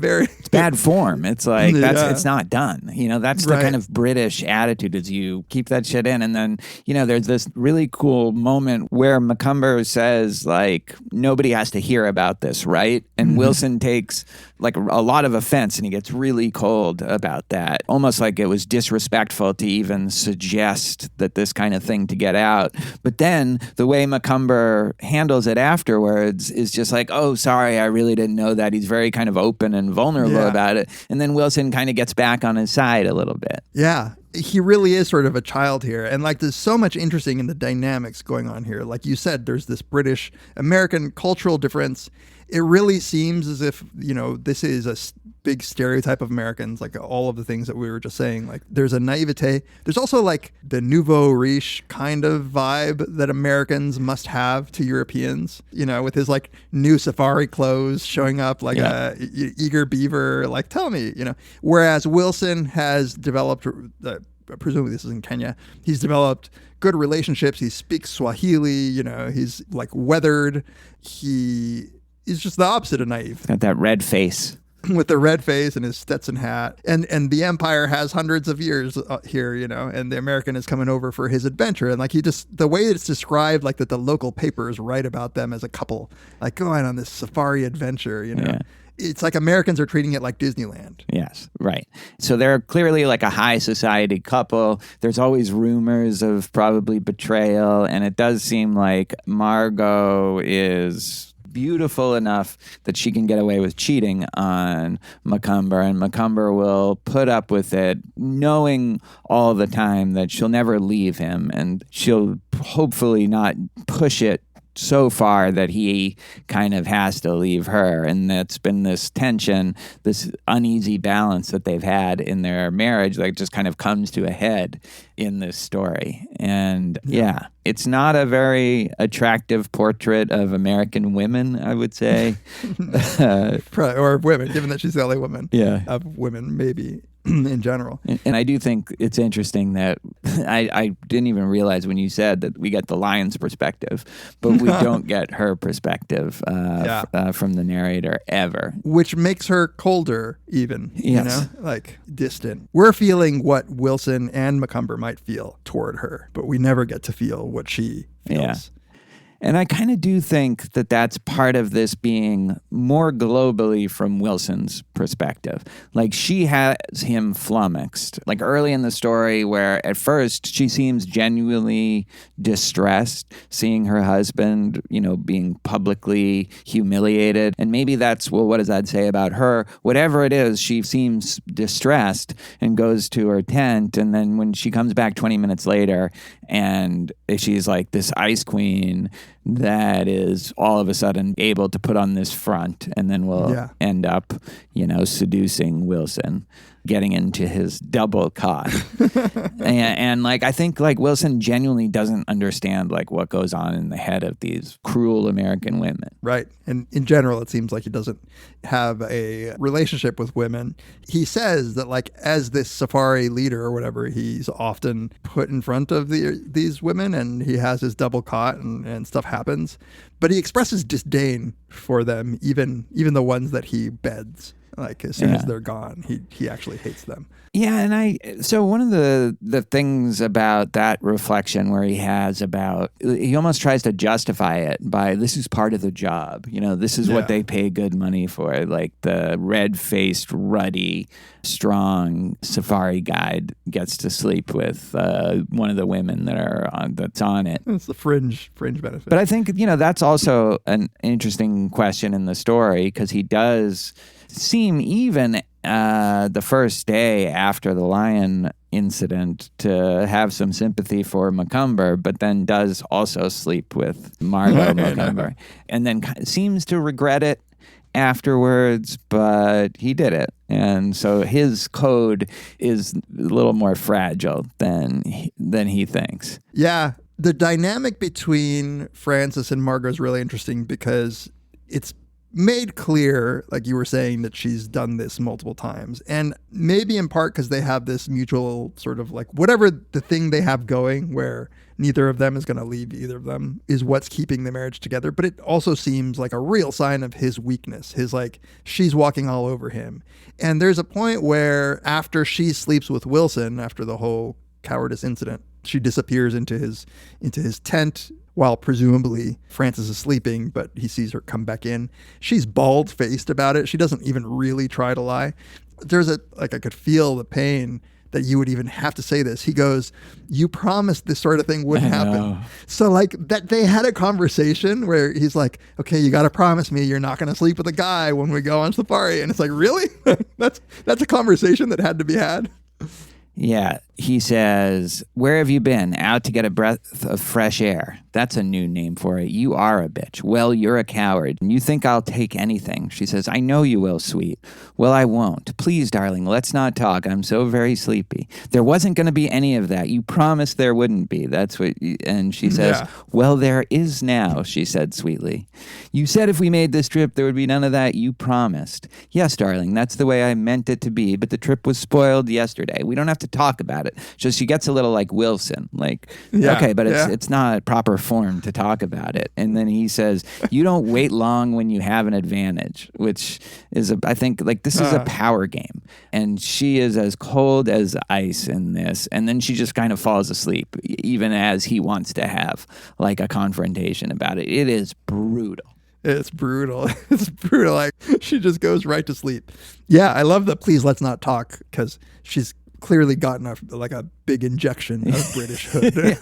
bad form. It's like, it's not done. You know, that's the kind of British attitude is you keep that shit in. And then, you know, there's this really cool moment where Macomber says like, nobody has to hear about this, right? And Wilson takes like a lot of offense and he gets really cold about that. Almost like it was disrespectful to even suggest that this kind of thing to get out. But then the way Macomber handles it afterwards is just like, oh, sorry, I really didn't know that. He's very kind of open and vulnerable about it. And then Wilson kind of gets back on his side a little bit. Yeah. He really is sort of a child here. And like there's so much interesting in the dynamics going on here. Like you said, there's this British American cultural difference. It really seems as if, you know, this is a big stereotype of Americans, like all of the things that we were just saying. Like there's a naivete. There's also like the nouveau riche kind of vibe that Americans must have to Europeans, you know, with his like new safari clothes showing up like a eager beaver, like tell me, you know, whereas Wilson has developed, presumably this is in Kenya, he's developed good relationships. He speaks Swahili, you know, he's like weathered. He is just the opposite of naive. Got that red face. With the red face and his Stetson hat. And the empire has hundreds of years here, you know, and the American is coming over for his adventure. And like he just, the way it's described, like that the local papers write about them as a couple, like going on this safari adventure, you know. Yeah. It's like Americans are treating it like Disneyland. Yes, right. So they're clearly like a high society couple. There's always rumors of probably betrayal. And it does seem like Margot is beautiful enough that she can get away with cheating on Macomber, and Macomber will put up with it, knowing all the time that she'll never leave him, and she'll hopefully not push it so far that he kind of has to leave her. And that's been this tension, this uneasy balance that they've had in their marriage that just kind of comes to a head in this story. And it's not a very attractive portrait of American women, I would say. Or women, given that she's the only woman of women, maybe. In general. And I do think it's interesting that I didn't even realize when you said that we get the lion's perspective, but we don't get her perspective from the narrator ever. Which makes her colder even, you know, like distant. We're feeling what Wilson and Macomber might feel toward her, but we never get to feel what she feels. Yeah. And I kind of do think that that's part of this being more globally from Wilson's perspective. Like, she has him flummoxed. Like, early in the story where at first she seems genuinely distressed seeing her husband, being publicly humiliated. And maybe that's, well, what does that say about her? Whatever it is, she seems distressed and goes to her tent. And then when she comes back 20 minutes later and she's like this ice queen that is all of a sudden able to put on this front and then will end up, seducing Wilson, getting into his double cot. and like, I think like Wilson genuinely doesn't understand like what goes on in the head of these cruel American women. Right. And in general, it seems like he doesn't have a relationship with women. He says that like as this safari leader or whatever, he's often put in front of these women and he has his double cot and stuff happens. But he expresses disdain for them, even the ones that he beds. Like as soon as they're gone, he actually hates them. Yeah, and so one of the things about that reflection where he almost tries to justify it by, this is part of the job. This is what they pay good money for. Like the red-faced, ruddy, strong safari guide gets to sleep with one of the women that's on it. It's the fringe benefit. But I think, that's also an interesting question in the story, because he does seem, even the first day after the lion incident, to have some sympathy for Macomber, but then does also sleep with Margot Macomber, and then seems to regret it afterwards, but he did it. And so his code is a little more fragile than he thinks. Yeah. The dynamic between Frances and Margot is really interesting because it's made clear, like you were saying, that she's done this multiple times. And maybe in part because they have this mutual sort of like, whatever the thing they have going where neither of them is going to leave either of them is what's keeping the marriage together. But it also seems like a real sign of his weakness. His like, she's walking all over him. And there's a point where after she sleeps with Wilson, after the whole cowardice incident, she disappears into his tent while presumably Frances is sleeping, but he sees her come back in. She's bald-faced about it. She doesn't even really try to lie. I could feel the pain that you would even have to say this. He goes, you promised this sort of thing wouldn't happen. So like that they had a conversation where he's like, okay, you got to promise me you're not going to sleep with a guy when we go on safari. And it's like, really? That's a conversation that had to be had. Yeah. He says, where have you been? Out to get a breath of fresh air. That's a new name for it. You are a bitch. Well, you're a coward. You think I'll take anything. She says, I know you will, sweet. Well, I won't. Please, darling, let's not talk. I'm so very sleepy. There wasn't going to be any of that. You promised there wouldn't be. That's what. And she says, well, there is now, she said sweetly. You said if we made this trip, there would be none of that. You promised. Yes, darling, that's the way I meant it to be. But the trip was spoiled yesterday. We don't have to talk about it. So she gets a little like Wilson, like, okay, but it's not proper form to talk about it. And then he says, you don't wait long when you have an advantage, which is, I think, like, this is a power game. And she is as cold as ice in this. And then she just kind of falls asleep, even as he wants to have like a confrontation about it. It is brutal. It's brutal. It's brutal. Like, she just goes right to sleep. Yeah, I love the please let's not talk, because she's clearly gotten a big injection of Britishhood.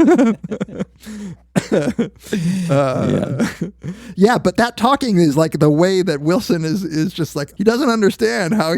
Yeah, but that talking is like the way that Wilson is just like, he doesn't understand how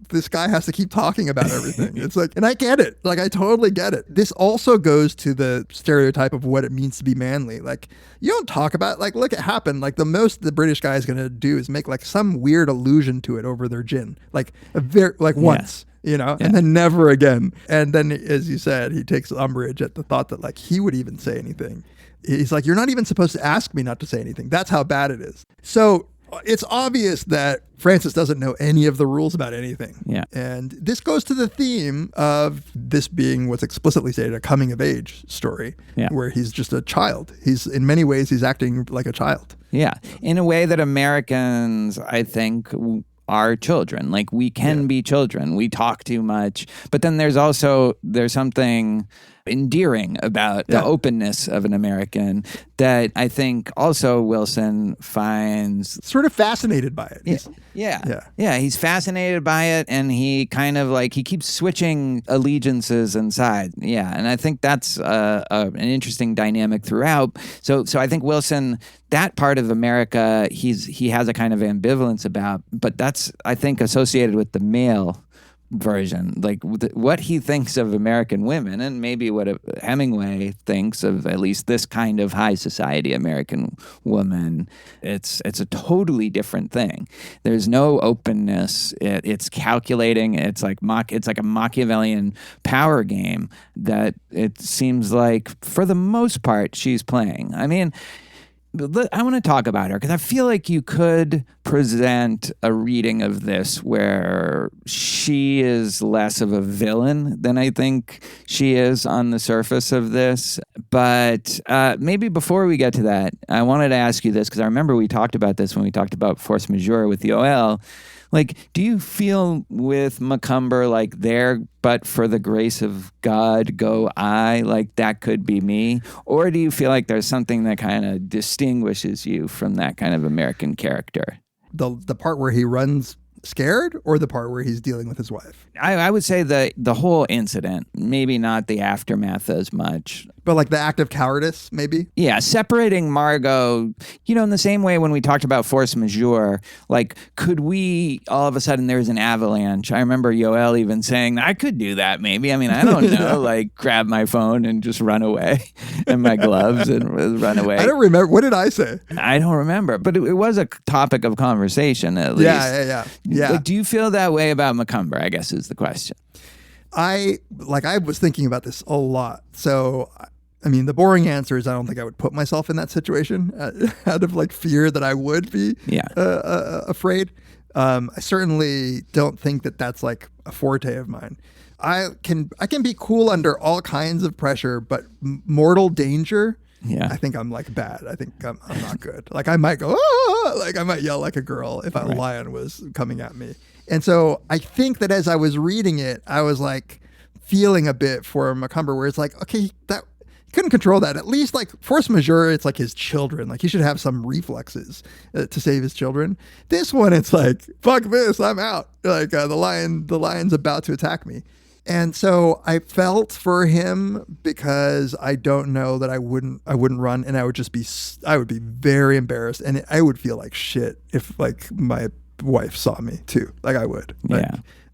this guy has to keep talking about everything. It's like, and I get it. Like, I totally get it. This also goes to the stereotype of what it means to be manly. Like, you don't talk about, like, look, it happened. Like, the most the British guy is going to do is make like some weird allusion to it over their gin. Like, once. And then never again. And then, as you said, he takes umbrage at the thought that like he would even say anything. He's like, you're not even supposed to ask me not to say anything. That's how bad it is. So it's obvious that Frances doesn't know any of the rules about anything. Yeah. And this goes to the theme of this being what's explicitly stated, a coming of age story, where he's just a child. In many ways, he's acting like a child. Yeah. In a way that Americans, I think, are children. Like, we can be children. We talk too much. But then there's something endearing about the openness of an American that I think also Wilson finds sort of fascinated by it. Yeah, he's fascinated by it, and he kind of like he keeps switching allegiances and sides. Yeah, and I think that's an interesting dynamic throughout. So I think Wilson, that part of America, he has a kind of ambivalence about, but that's I think associated with the male version, like what he thinks of American women, and maybe what Hemingway thinks of at least this kind of high society American woman. It's a totally different thing. There's no openness. It's calculating. It's like a Machiavellian power game that it seems like for the most part she's playing. I mean, I want to talk about her because I feel like you could present a reading of this where she is less of a villain than I think she is on the surface of this. But maybe before we get to that, I wanted to ask you this because I remember we talked about this when we talked about force majeure with the OL. Like, do you feel with Macomber like there, but for the grace of God, go I, like that could be me? Or do you feel like there's something that kind of distinguishes you from that kind of American character? The part where he runs scared, or the part where he's dealing with his wife? I would say the whole incident, maybe not the aftermath as much. But like the act of cowardice, maybe? Yeah, separating Margot, in the same way when we talked about force majeure, like, could we, all of a sudden there's an avalanche? I remember Yoel even saying, I could do that maybe. I mean, I don't know, like grab my phone and just run away and my gloves and run away. I don't remember. What did I say? I don't remember, but it was a topic of conversation at least. Yeah. Like, do you feel that way about Macomber, I guess is the question. I was thinking about this a lot. So, I mean, the boring answer is I don't think I would put myself in that situation out of like fear that I would be afraid. I certainly don't think that that's like a forte of mine. I can be cool under all kinds of pressure, but mortal danger, I think I'm like bad. I think I'm not good. Like I might go, like I might yell like a girl if a lion was coming at me. And so I think that as I was reading it, I was like feeling a bit for Macomber where it's like, okay, that he couldn't control that. At least like force majeure, it's like his children. Like he should have some reflexes to save his children. This one, it's like, fuck this, I'm out. Like the lion's about to attack me. And so I felt for him because I don't know that I wouldn't run, and I would be very embarrassed, and I would feel like shit if like my wife saw me too. Like I would.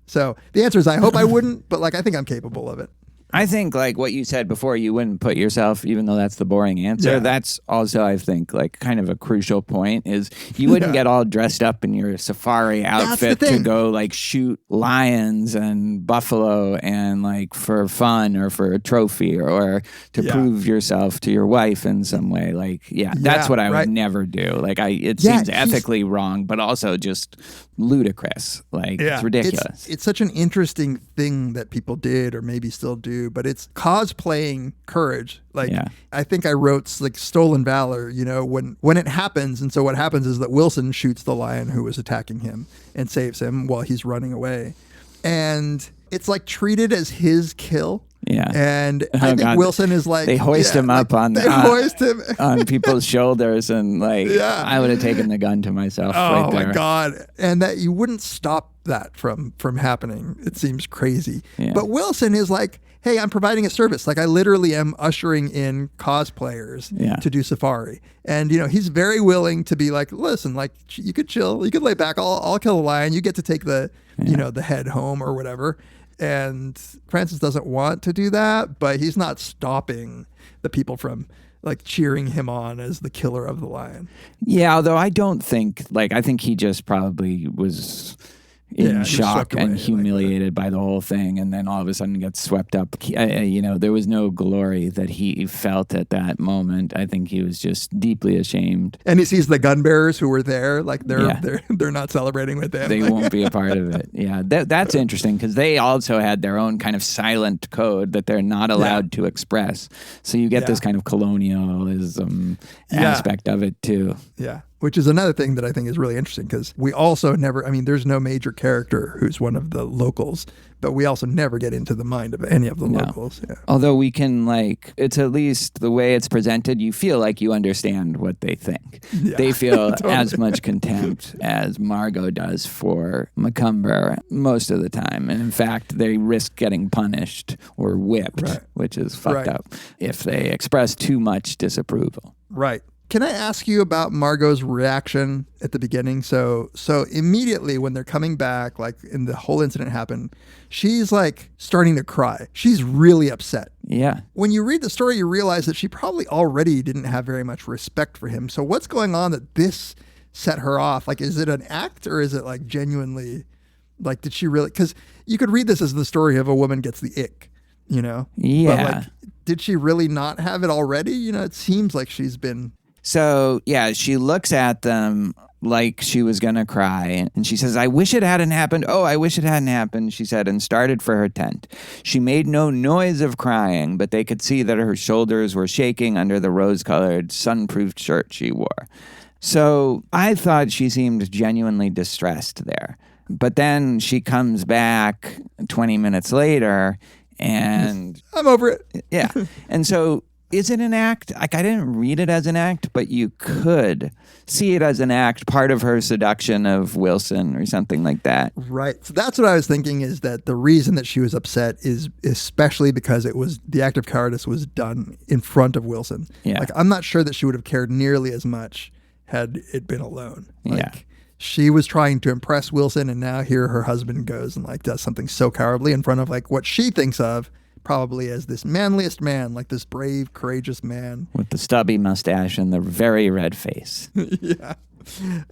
So the answer is I hope I wouldn't, but like I think I'm capable of it. I think like what you said before, you wouldn't put yourself, even though that's the boring answer. Yeah. That's also, I think, like kind of a crucial point is you wouldn't get all dressed up in your safari outfit to go like shoot lions and buffalo and like for fun or for a trophy or to prove yourself to your wife in some way. Like, that's what I would never do. Like it seems ethically wrong, but also just ludicrous. Like it's ridiculous. It's such an interesting thing that people did or maybe still do. But it's cosplaying courage. Like I think I wrote like stolen valor, when it happens. And so what happens is that Wilson shoots the lion who was attacking him and saves him while he's running away. And it's like treated as his kill. Yeah. And I think Wilson is like... They hoist him up on people's shoulders and like, I would have taken the gun to myself right there. Oh my God. And that you wouldn't stop that from happening. It seems crazy. Yeah. But Wilson is like, hey, I'm providing a service. Like I literally am ushering in cosplayers to do safari. And, he's very willing to be like, listen, like you could chill. You could lay back. I'll kill a lion. You get to take the head home or whatever. And Francis doesn't want to do that, but he's not stopping the people from like cheering him on as the killer of the lion. Yeah, although I don't think, I think he just probably was in shock and humiliated by the whole thing, and then all of a sudden gets swept up. There was no glory that he felt at that moment. I think he was just deeply ashamed. And he sees the gun bearers who were there, like they're not celebrating with him. They won't be a part of it. Yeah, that's interesting because they also had their own kind of silent code that they're not allowed to express. So you get this kind of colonialism aspect of it too. Yeah. which is another thing that I think is really interesting because we also never, I mean, there's no major character who's one of the locals, but we also never get into the mind of any of the locals. Yeah. Although we can, like, it's at least the way it's presented, you feel like you understand what they think. Yeah, they feel totally. As much contempt as Margot does for Macomber most of the time. And in fact, they risk getting punished or whipped, which is fucked up if they express too much disapproval. Right. Can I ask you about Margot's reaction at the beginning? So immediately when they're coming back, like, and the whole incident happened, she's like starting to cry. She's really upset. Yeah. When you read the story, you realize that she probably already didn't have very much respect for him. So what's going on that this set her off? Like, is it an act or is it like genuinely, like, did she really? Because you could read this as the story of a woman gets the ick, you know? Yeah. But like, did she really not have it already? You know, it seems like she's been... So, yeah, she looks at them like she was going to cry. And she says, I wish it hadn't happened. Oh, I wish it hadn't happened, she said, and started for her tent. She made no noise of crying, but they could see that her shoulders were shaking under the rose-colored, sun-proofed shirt she wore. So I thought she seemed genuinely distressed there. But then she comes back 20 minutes later and... I'm over it. Yeah. And so... Is it an act? Like, I didn't read it as an act, but you could see it as an act, part of her seduction of Wilson or something like that. Right. So that's what I was thinking, is that the reason that she was upset is especially because it was the act of cowardice was done in front of Wilson. Yeah. Like, I'm not sure that she would have cared nearly as much had it been alone. Like, yeah. She was trying to impress Wilson, and now here her husband goes and like does something so cowardly in front of like what she thinks of probably as this manliest man, like this brave, courageous man. With the stubby mustache and the very red face. Yeah.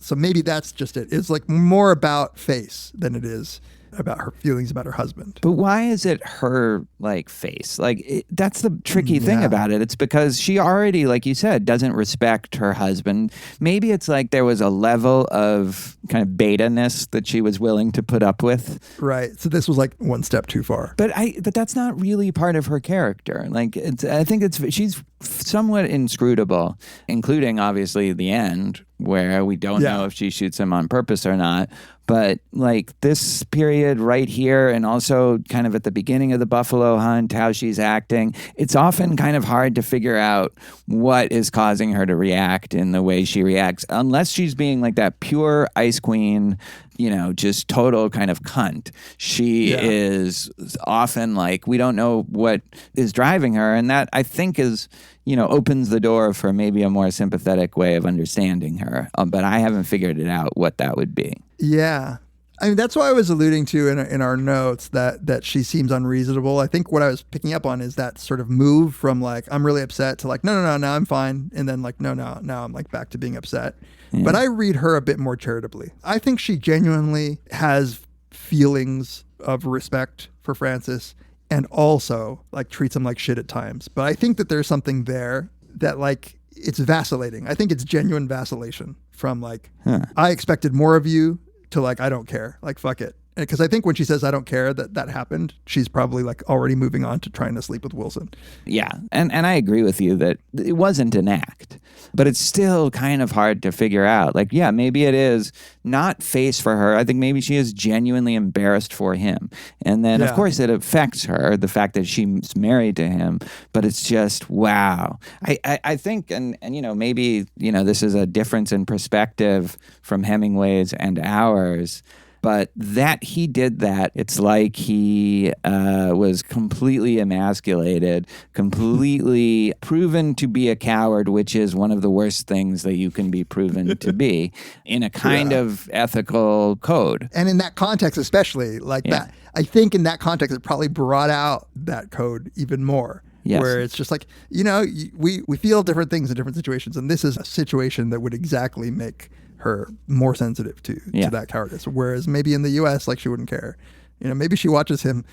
So maybe that's just it. It's like more about face than it is about her feelings about her husband. But why is it her, like, face? Like, that's the tricky thing about it. It's because she already, like you said, doesn't respect her husband. Maybe it's like there was a level of kind of beta-ness that she was willing to put up with. Right. So this was like one step too far. But that's not really part of her character. Like, I think she's somewhat inscrutable, including obviously the end, where we don't know if she shoots him on purpose or not. But like this period right here, and also kind of at the beginning of the buffalo hunt, how she's acting, it's often kind of hard to figure out what is causing her to react in the way she reacts, unless she's being like that pure ice queen, you know, just total kind of cunt. She is often like, we don't know what is driving her. And that, I think, is, you know, opens the door for maybe a more sympathetic way of understanding her. But I haven't figured it out what that would be. Yeah. I mean, that's what I was alluding to in our notes, that she seems unreasonable. I think what I was picking up on is that sort of move from like, I'm really upset to like, no, now I'm fine. And then like, no, now I'm like back to being upset. Yeah. But I read her a bit more charitably. I think she genuinely has feelings of respect for Francis and also like treats him like shit at times. But I think that there's something there that like, it's vacillating. I think it's genuine vacillation from like, I expected more of you to like, I don't care, like, fuck it. Because I think when she says, I don't care that happened, she's probably like already moving on to trying to sleep with Wilson. Yeah. And I agree with you that it wasn't an act, but it's still kind of hard to figure out. Like, yeah, maybe it is not face for her. I think maybe she is genuinely embarrassed for him. And then, of course, it affects her, the fact that she's married to him. But it's just, wow. I think, and you know, maybe, you know, this is a difference in perspective from Hemingway's and ours. But that he did that, it's like he was completely emasculated, completely proven to be a coward, which is one of the worst things that you can be proven to be in a kind of ethical code. And in that context especially, like that, I think in that context, it probably brought out that code even more. Yes. Where it's just like, you know, we feel different things in different situations. And this is a situation that would exactly make her more sensitive to that cowardice. Whereas maybe in the U.S., like, she wouldn't care. You know, maybe she watches him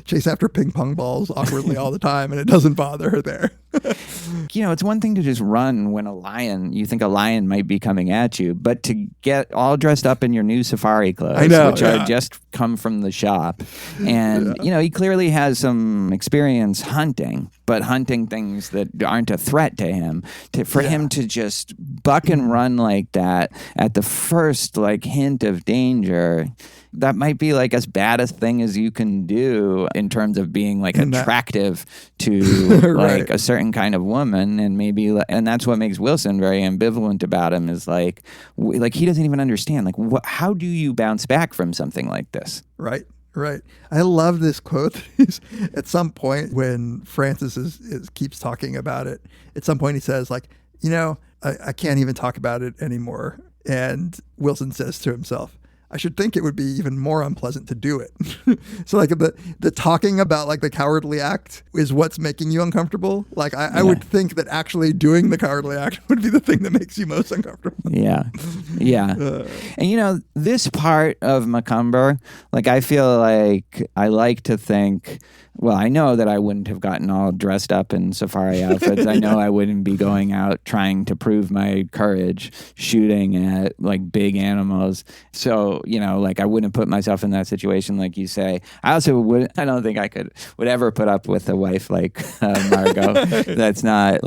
chase after ping pong balls awkwardly all the time, and it doesn't bother her there. It's one thing to just run when you think a lion might be coming at you, but to get all dressed up in your new safari clothes, which are just come from the shop. And, he clearly has some experience hunting, but hunting things that aren't a threat to him. For him to just buck and run like that at the first hint of danger, that might be as bad a thing as you can do in terms of being attractive to right. a certain kind of woman, and that's what makes Wilson very ambivalent about him. Is he doesn't even understand how do you bounce back from something like this? Right. I love this quote. At some point when Francis keeps talking about it, at some point he says I can't even talk about it anymore. And Wilson says to himself, I should think it would be even more unpleasant to do it. So the talking about the cowardly act is what's making you uncomfortable. I would think that actually doing the cowardly act would be the thing that makes you most uncomfortable. Yeah. And this part of Macomber, I feel like I like to think, well, I know that I wouldn't have gotten all dressed up in safari outfits. I know I wouldn't be going out trying to prove my courage, shooting at big animals. So, I wouldn't put myself in that situation like you say. I don't think I would ever put up with a wife like Margot. That's not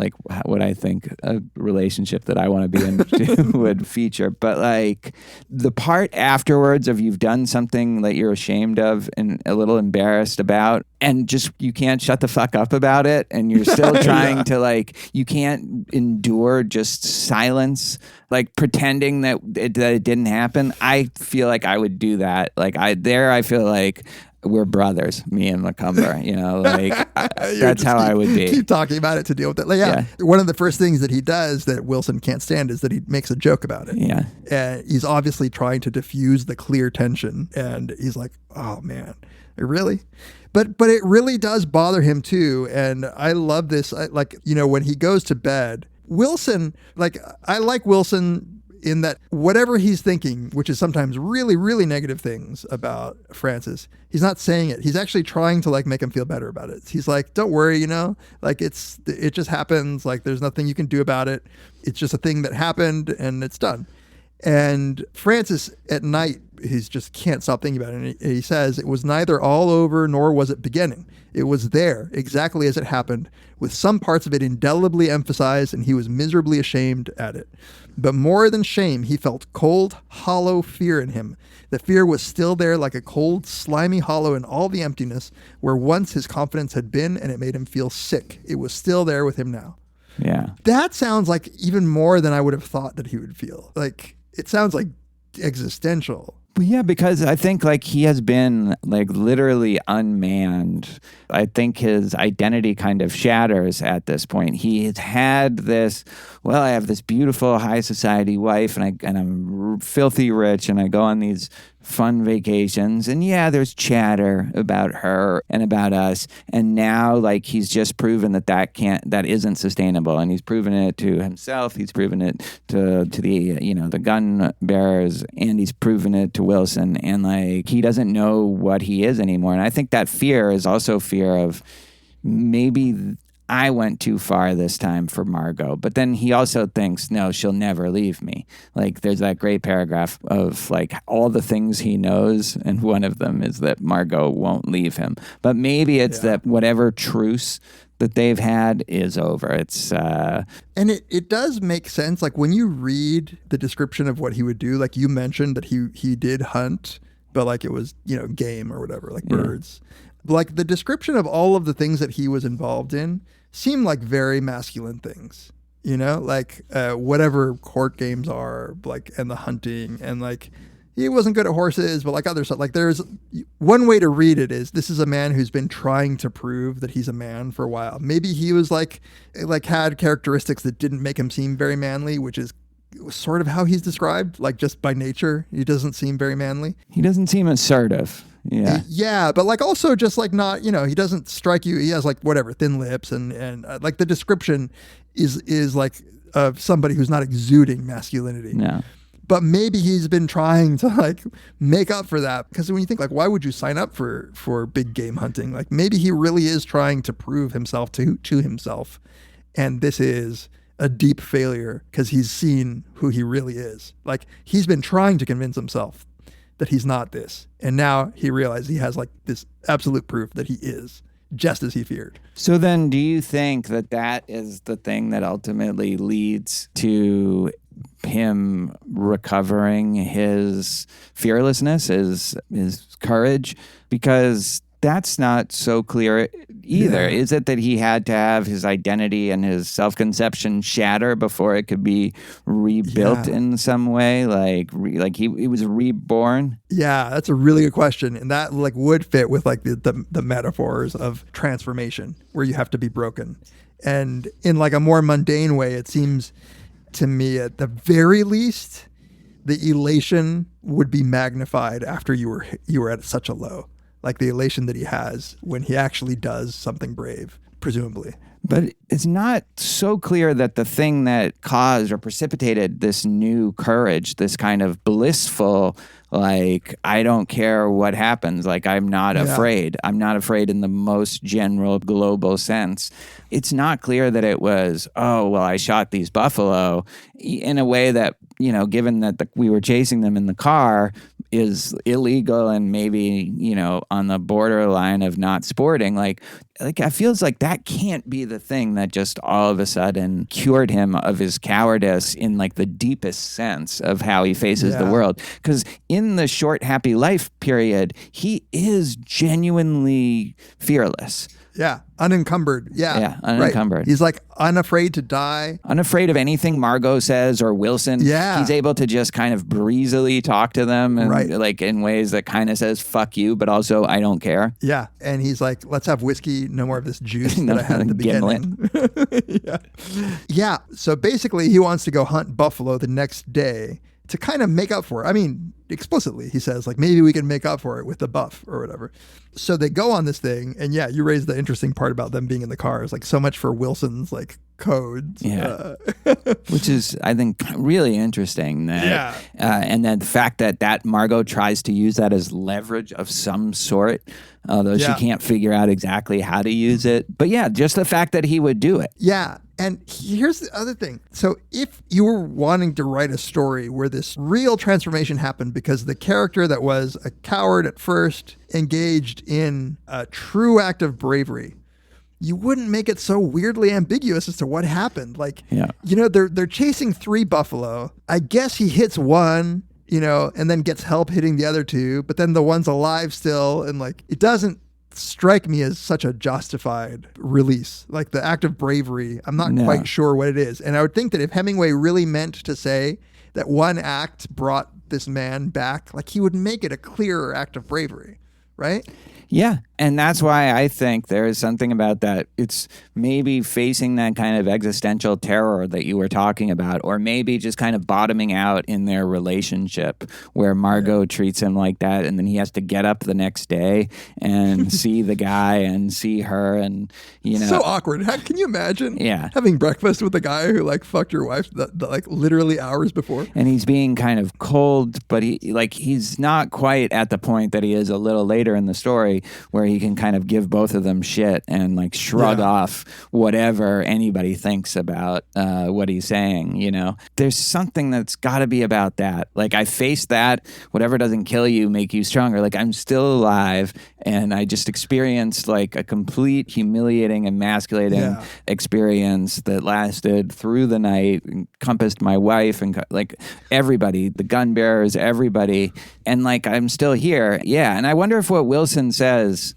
what I think a relationship that I want to be in would feature. But the part afterwards of you've done something that you're ashamed of and a little embarrassed about, and just you can't shut the fuck up about it, and you're still trying to you can't endure just silence, pretending that it didn't happen. I feel like I would do that. I feel like we're brothers, me and Macomber. That's how I would be. Keep talking about it to deal with it. One of the first things that he does that Wilson can't stand is that he makes a joke about it. Yeah, and he's obviously trying to diffuse the clear tension, and he's like, "Oh man, really?" But it really does bother him too, and I love this. When he goes to bed, Wilson, I like Wilson in that whatever he's thinking, which is sometimes really, really negative things about Francis, he's not saying it. He's actually trying to make him feel better about it. He's like, don't worry, it just happens. There's nothing you can do about it. It's just a thing that happened and it's done. And Francis at night, he just can't stop thinking about it. And he says, it was neither all over nor was it beginning. It was there exactly as it happened, with some parts of it indelibly emphasized, and he was miserably ashamed at it. But more than shame, he felt cold, hollow fear in him. The fear was still there like a cold, slimy hollow in all the emptiness where once his confidence had been, and it made him feel sick. It was still there with him now. Yeah. That sounds like even more than I would have thought that he would feel. It sounds existential. Yeah, because I think he has been literally unmanned. I think his identity kind of shatters at this point. He has had this, I have this beautiful high society wife, and I'm filthy rich, and I go on these fun vacations, and there's chatter about her and about us, and now he's just proven that isn't sustainable, and he's proven it to himself, he's proven it to the gun bearers, and he's proven it to Wilson, and he doesn't know what he is anymore. And I think that fear is also fear of maybe I went too far this time for Margot. But then he also thinks, no, she'll never leave me. There's that great paragraph of all the things he knows, and one of them is that Margot won't leave him. But maybe it's that whatever truce that they've had is over. It's and it does make sense. When you read the description of what he would do, you mentioned that he did hunt, but it was game or whatever, birds. The description of all of the things that he was involved in seem like very masculine things, whatever court games are, and the hunting, and he wasn't good at horses, but other stuff. There's one way to read it is this is a man who's been trying to prove that he's a man for a while. Maybe he was had characteristics that didn't make him seem very manly, which is sort of how he's described, just by nature. He doesn't seem very manly. He doesn't seem assertive. Yeah. Yeah, but also just not, he doesn't strike you. He has thin lips and the description is of somebody who's not exuding masculinity. No. But maybe he's been trying to like make up for that, because when you think like, why would you sign up for big game hunting? Like maybe he really is trying to prove himself to himself. And this is a deep failure because he's seen who he really is. Like he's been trying to convince himself that he's not this. And now he realizes he has like this absolute proof that he is, just as he feared. So then do you think that that is the thing that ultimately leads to him recovering his fearlessness, his courage? Because that's not so clear either. Yeah. Is it that he had to have his identity and his self-conception shatter before it could be rebuilt in some way? Like he was reborn? Yeah, that's a really good question. And that like would fit with like the metaphors of transformation, where you have to be broken. And in like a more mundane way, it seems to me at the very least, the elation would be magnified after you were at such a low. Like the elation that he has when he actually does something brave, presumably. But it's not so clear that the thing that caused or precipitated this new courage, this kind of blissful, like, I don't care what happens, like, I'm not afraid. I'm not afraid in the most general global sense. It's not clear that it was, oh, well, I shot these buffalo in a way that, you know, given that we were chasing them in the car, is illegal and maybe, you know, on the borderline of not sporting. Like it feels like that can't be the thing that just all of a sudden cured him of his cowardice in like the deepest sense of how he faces the world. Because in the short happy life period, he is genuinely fearless. Yeah, unencumbered. Yeah, unencumbered. Right. He's like unafraid to die. Unafraid of anything Margot says or Wilson. Yeah. He's able to just kind of breezily talk to them and like in ways that kind of says, fuck you, but also I don't care. Yeah. And he's like, let's have whiskey, no more of this juice that I had at the beginning. Yeah. So basically he wants to go hunt buffalo the next day to kind of make up for it. I mean, explicitly, he says, like, maybe we can make up for it with the buff or whatever. So they go on this thing, and yeah, you raised the interesting part about them being in the cars, like so much for Wilson's like codes. Yeah. Which is, I think, really interesting. That, and then the fact that Margot tries to use that as leverage of some sort, although she can't figure out exactly how to use it. But yeah, just the fact that he would do it. Yeah. And here's the other thing. So if you were wanting to write a story where this real transformation happened because the character that was a coward at first engaged in a true act of bravery, you wouldn't make it so weirdly ambiguous as to what happened. Like, you know, they're chasing 3 buffalo. I guess he hits one, you know, and then gets help hitting the other 2, but then the one's alive still. And like, it doesn't strike me as such a justified release. Like the act of bravery, I'm not quite sure what it is. And I would think that if Hemingway really meant to say that one act brought this man back, like he would make it a clearer act of bravery, right? Yeah, and that's why I think there is something about that. It's maybe facing that kind of existential terror that you were talking about, or maybe just kind of bottoming out in their relationship where Margot treats him like that, and then he has to get up the next day and see the guy and see her, and, you know. So awkward. Can you imagine having breakfast with a guy who like fucked your wife like literally hours before? And he's being kind of cold, but he's not quite at the point that he is a little later in the story, where he can kind of give both of them shit and like shrug off whatever anybody thinks about what he's saying, you know. There's something that's got to be about that. Like, I faced that. Whatever doesn't kill you make you stronger. Like, I'm still alive, and I just experienced like a complete humiliating, emasculating experience that lasted through the night, encompassed my wife and like everybody, the gun bearers, everybody, and like I'm still here. Yeah, and I wonder if what Wilson says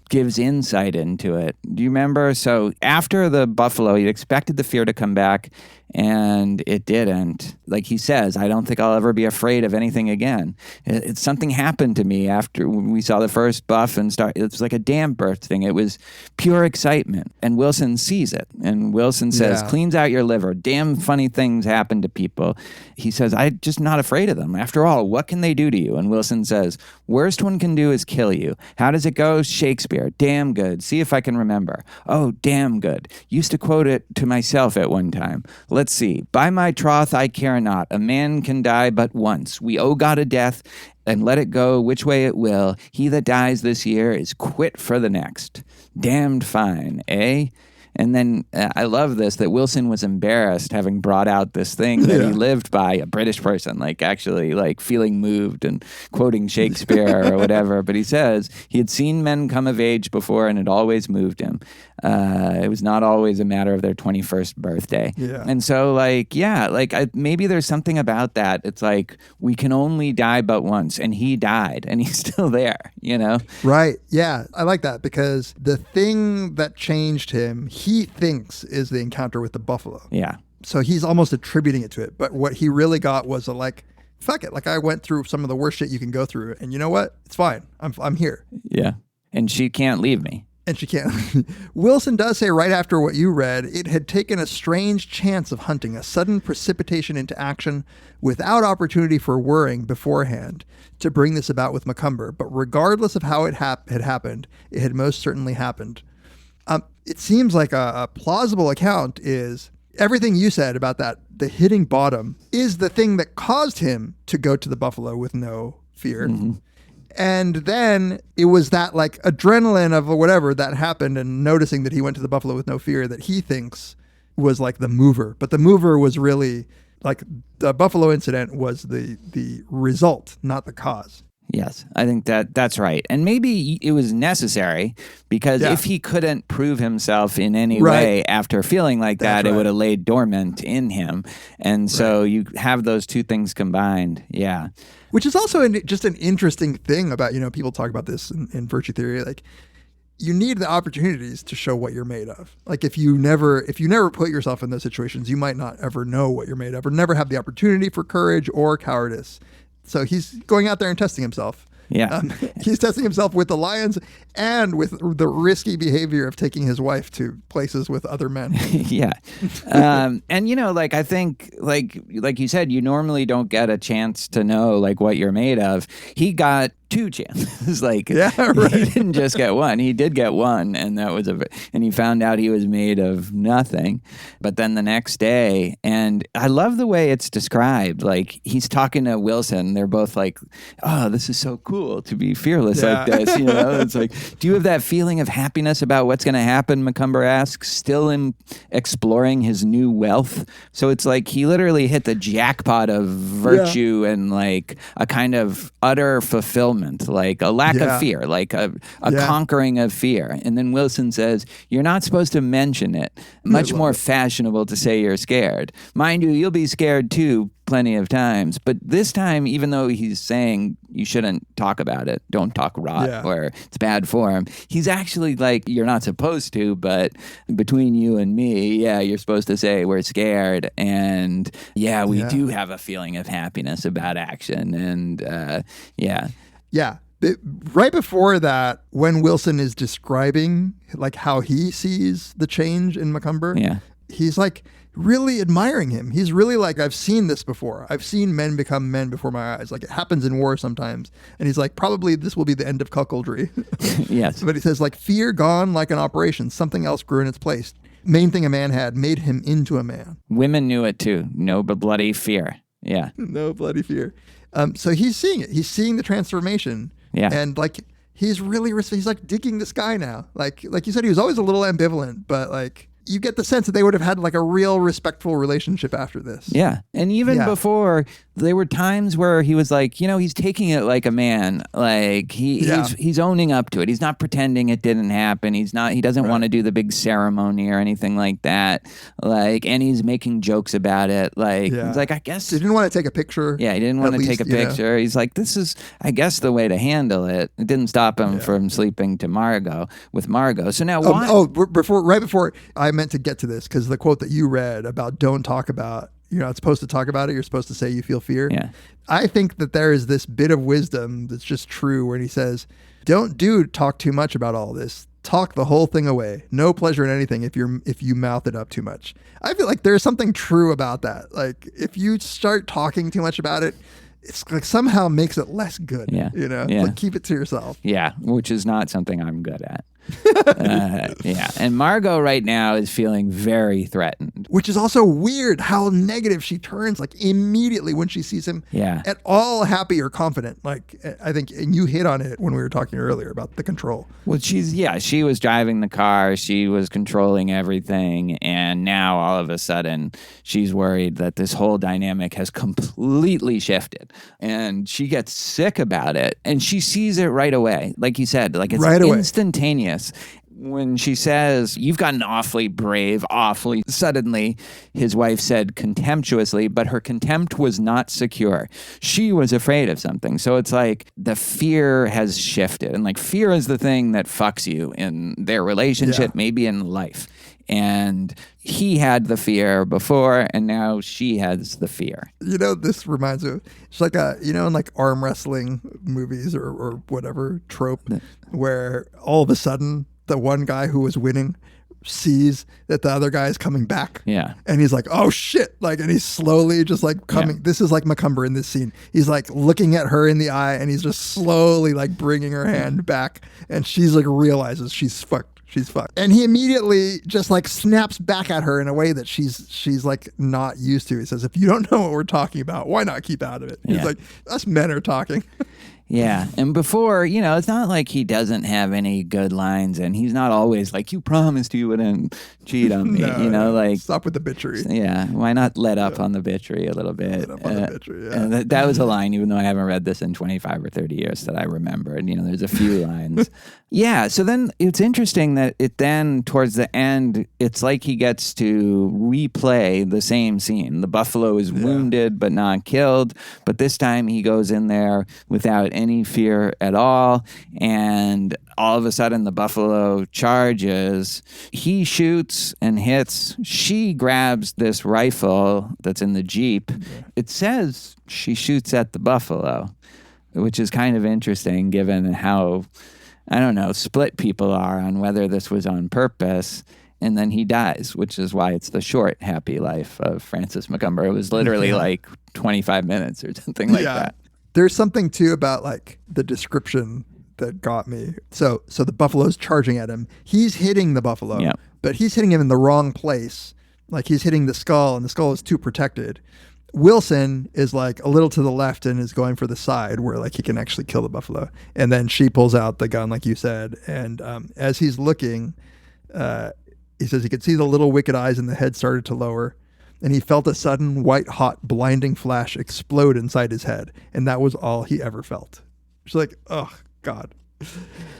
gives insight into it. Do you remember? So after the buffalo, you'd expected the fear to come back, and it didn't. Like he says, I don't think I'll ever be afraid of anything again. It's something happened to me after we saw the first buff and it was like a dam birth thing. It was pure excitement. And Wilson sees it. And Wilson says, cleans out your liver. Damn funny things happen to people. He says, I'm just not afraid of them. After all, what can they do to you? And Wilson says, worst one can do is kill you. How does it go? Shakespeare. Shakespeare. Damn good. See if I can remember. Oh, damn good. Used to quote it to myself at one time. Let's see. By my troth, I care not. A man can die but once. We owe God a death, and let it go which way it will. He that dies this year is quit for the next. Damned fine, eh? And then I love this, that Wilson was embarrassed having brought out this thing that he lived by, a British person, like actually like feeling moved and quoting Shakespeare or whatever. But he says he had seen men come of age before and it always moved him. It was not always a matter of their 21st birthday. Yeah. And so maybe there's something about that. It's like we can only die but once, and he died and he's still there, you know? Right. Yeah. I like that because the thing that changed him, he thinks is the encounter with the buffalo. Yeah. So he's almost attributing it to it. But what he really got was fuck it. Like I went through some of the worst shit you can go through. And you know what? It's fine. I'm here. Yeah. And she can't leave me. And she can't. Wilson does say right after what you read, it had taken a strange chance of hunting, a sudden precipitation into action without opportunity for worrying beforehand to bring this about with Macomber. But regardless of how it had happened, it had most certainly happened. It seems like a plausible account is everything you said about that, the hitting bottom is the thing that caused him to go to the buffalo with no fear. Mm-hmm. And then it was that like adrenaline of whatever that happened and noticing that he went to the buffalo with no fear that he thinks was like the mover. But the mover was really like the buffalo incident was the result, not the cause. Yes, I think that's right. And maybe it was necessary because if he couldn't prove himself in any way after feeling like that, it would have laid dormant in him. And so you have those two things combined. Yeah. Which is also just an interesting thing about, people talk about this in virtue theory. Like, you need the opportunities to show what you're made of. Like, if you never put yourself in those situations, you might not ever know what you're made of or never have the opportunity for courage or cowardice. So he's going out there and testing himself. Yeah. He's testing himself with the lions and with the risky behavior of taking his wife to places with other men. Yeah. And, I think, like you said, you normally don't get a chance to know, like, what you're made of. He got 2 chances. He didn't just get one. He did get one, and and he found out he was made of nothing. But then the next day, and I love the way it's described. Like, he's talking to Wilson. They're both like, "Oh, this is so cool to be fearless like this." It's like, do you have that feeling of happiness about what's going to happen? Macomber asks, still in exploring his new wealth. So it's like he literally hit the jackpot of virtue and like a kind of utter fulfillment, like a lack of fear, like a conquering of fear. And then Wilson says, you're not supposed to mention it. Much more fashionable to say you're scared. Mind you, you'll be scared too plenty of times. But this time, even though he's saying you shouldn't talk about it, don't talk rot or it's bad form, he's actually like, you're not supposed to, but between you and me, you're supposed to say we're scared. And we do have a feeling of happiness about action. And right before that, when Wilson is describing like how he sees the change in Macomber, he's like really admiring him. He's really like, I've seen this before. I've seen men become men before my eyes. Like, it happens in war sometimes. And he's like, probably this will be the end of cuckoldry. Yes. But he says, like, fear gone like an operation. Something else grew in its place. Main thing a man had made him into a man. Women knew it too. No bloody fear. Yeah. No bloody fear. So he's seeing it. He's seeing the transformation. Yeah. And like, he's like digging this guy now. Like you said, he was always a little ambivalent, but like, you get the sense that they would have had like a real respectful relationship after this. Yeah. And even before, there were times where he was like, he's taking it like a man. Like he's owning up to it. He's not pretending it didn't happen. He doesn't want to do the big ceremony or anything like that. Like, and he's making jokes about it. Like, he's like, I guess. He didn't want to take a picture. Yeah. He didn't want to take a picture. He's like, this is, I guess, the way to handle it. It didn't stop him from sleeping with Margot. So now right before I meant to get to this, because the quote that you read about don't talk about, you're not supposed to talk about it, you're supposed to say you feel fear. Yeah. I think that there is this bit of wisdom that's just true where he says, don't talk too much about all this. Talk the whole thing away. No pleasure in anything if you mouth it up too much. I feel like there's something true about that. Like, if you start talking too much about it, it's like somehow makes it less good. Yeah. You know, Yeah. like keep it to yourself. Yeah, which is not something I'm good at. Yeah, and Margot right now is feeling very threatened. Which is also weird how negative she turns like immediately when she sees him at all happy or confident. Like I think, and you hit on it when we were talking earlier about the control. Well, she was driving the car, she was controlling everything, and now all of a sudden she's worried that this whole dynamic has completely shifted, and she gets sick about it, and she sees it right away. Like you said, like it's right away. Instantaneous. When she says, "You've gotten awfully brave, awfully," suddenly his wife said contemptuously, but her contempt was not secure. She was afraid of something. So it's like the fear has shifted. And like fear is the thing that fucks you in their relationship, maybe in life. And he had the fear before, and now she has the fear. You know, this reminds me of, it's like in like arm wrestling movies or whatever trope, where all of a sudden the one guy who was winning sees that the other guy is coming back. Yeah. And he's like, oh shit. Like, and he's slowly just like coming. Yeah. This is like Macomber in this scene. He's like looking at her in the eye, and he's just slowly like bringing her hand back. And she's like realizes she's fucked. She's fucked. And he immediately just like snaps back at her in a way that she's like not used to. He says, if you don't know what we're talking about, why not keep out of it? He's like, us men are talking. Yeah. And before, it's not like he doesn't have any good lines, and he's not always like, you promised you wouldn't cheat on me. Like stop with the bitchery. Yeah. Why not let up on the bitchery a little bit? Let up on the bitchery, and that was a line, even though I haven't read this in 25 or 30 years, that I remember. And, there's a few lines. Yeah. So then it's interesting that it then towards the end, it's like he gets to replay the same scene. The buffalo is wounded but not killed. But this time he goes in there without any fear at all, and all of a sudden the buffalo charges. He shoots and hits. She grabs this rifle that's in the Jeep. It says she shoots at the buffalo, which is kind of interesting given how, I don't know, split people are on whether this was on purpose. And then he dies, which is why it's the short, happy life of Francis Macomber. It was literally like 25 minutes or something like that. There's something too about like the description that got me. So the buffalo's charging at him. He's hitting the buffalo, but he's hitting him in the wrong place. Like he's hitting the skull, and the skull is too protected. Wilson is like a little to the left and is going for the side where like he can actually kill the buffalo. And then she pulls out the gun, like you said. And as he's looking, he says he could see the little wicked eyes and the head started to lower. And he felt a sudden, white-hot, blinding flash explode inside his head. And that was all he ever felt. It's like, oh, God.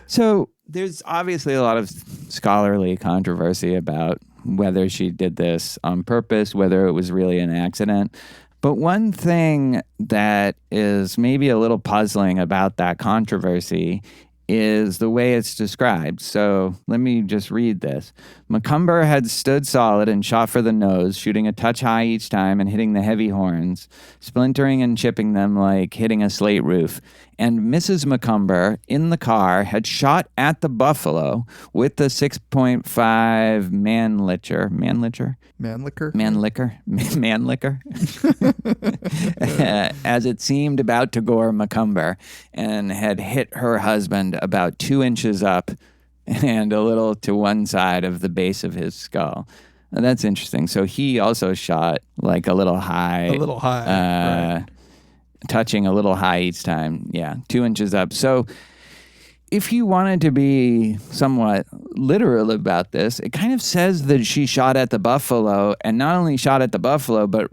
So there's obviously a lot of scholarly controversy about whether she did this on purpose, whether it was really an accident. But one thing that is maybe a little puzzling about that controversy is the way it's described. So let me just read this. Macomber had stood solid and shot for the nose, shooting a touch high each time and hitting the heavy horns, splintering and chipping them like hitting a slate roof. And Mrs. Macomber, in the car, had shot at the buffalo with the 6.5 Mannlicher, as it seemed about to gore Macomber, and had hit her husband about 2 inches up and a little to one side of the base of his skull. Now, that's interesting. So he also shot like a little high. Right. Touching a little high each time. Yeah, 2 inches up. So if you wanted to be somewhat literal about this, it kind of says that she shot at the buffalo, and not only shot at the buffalo, but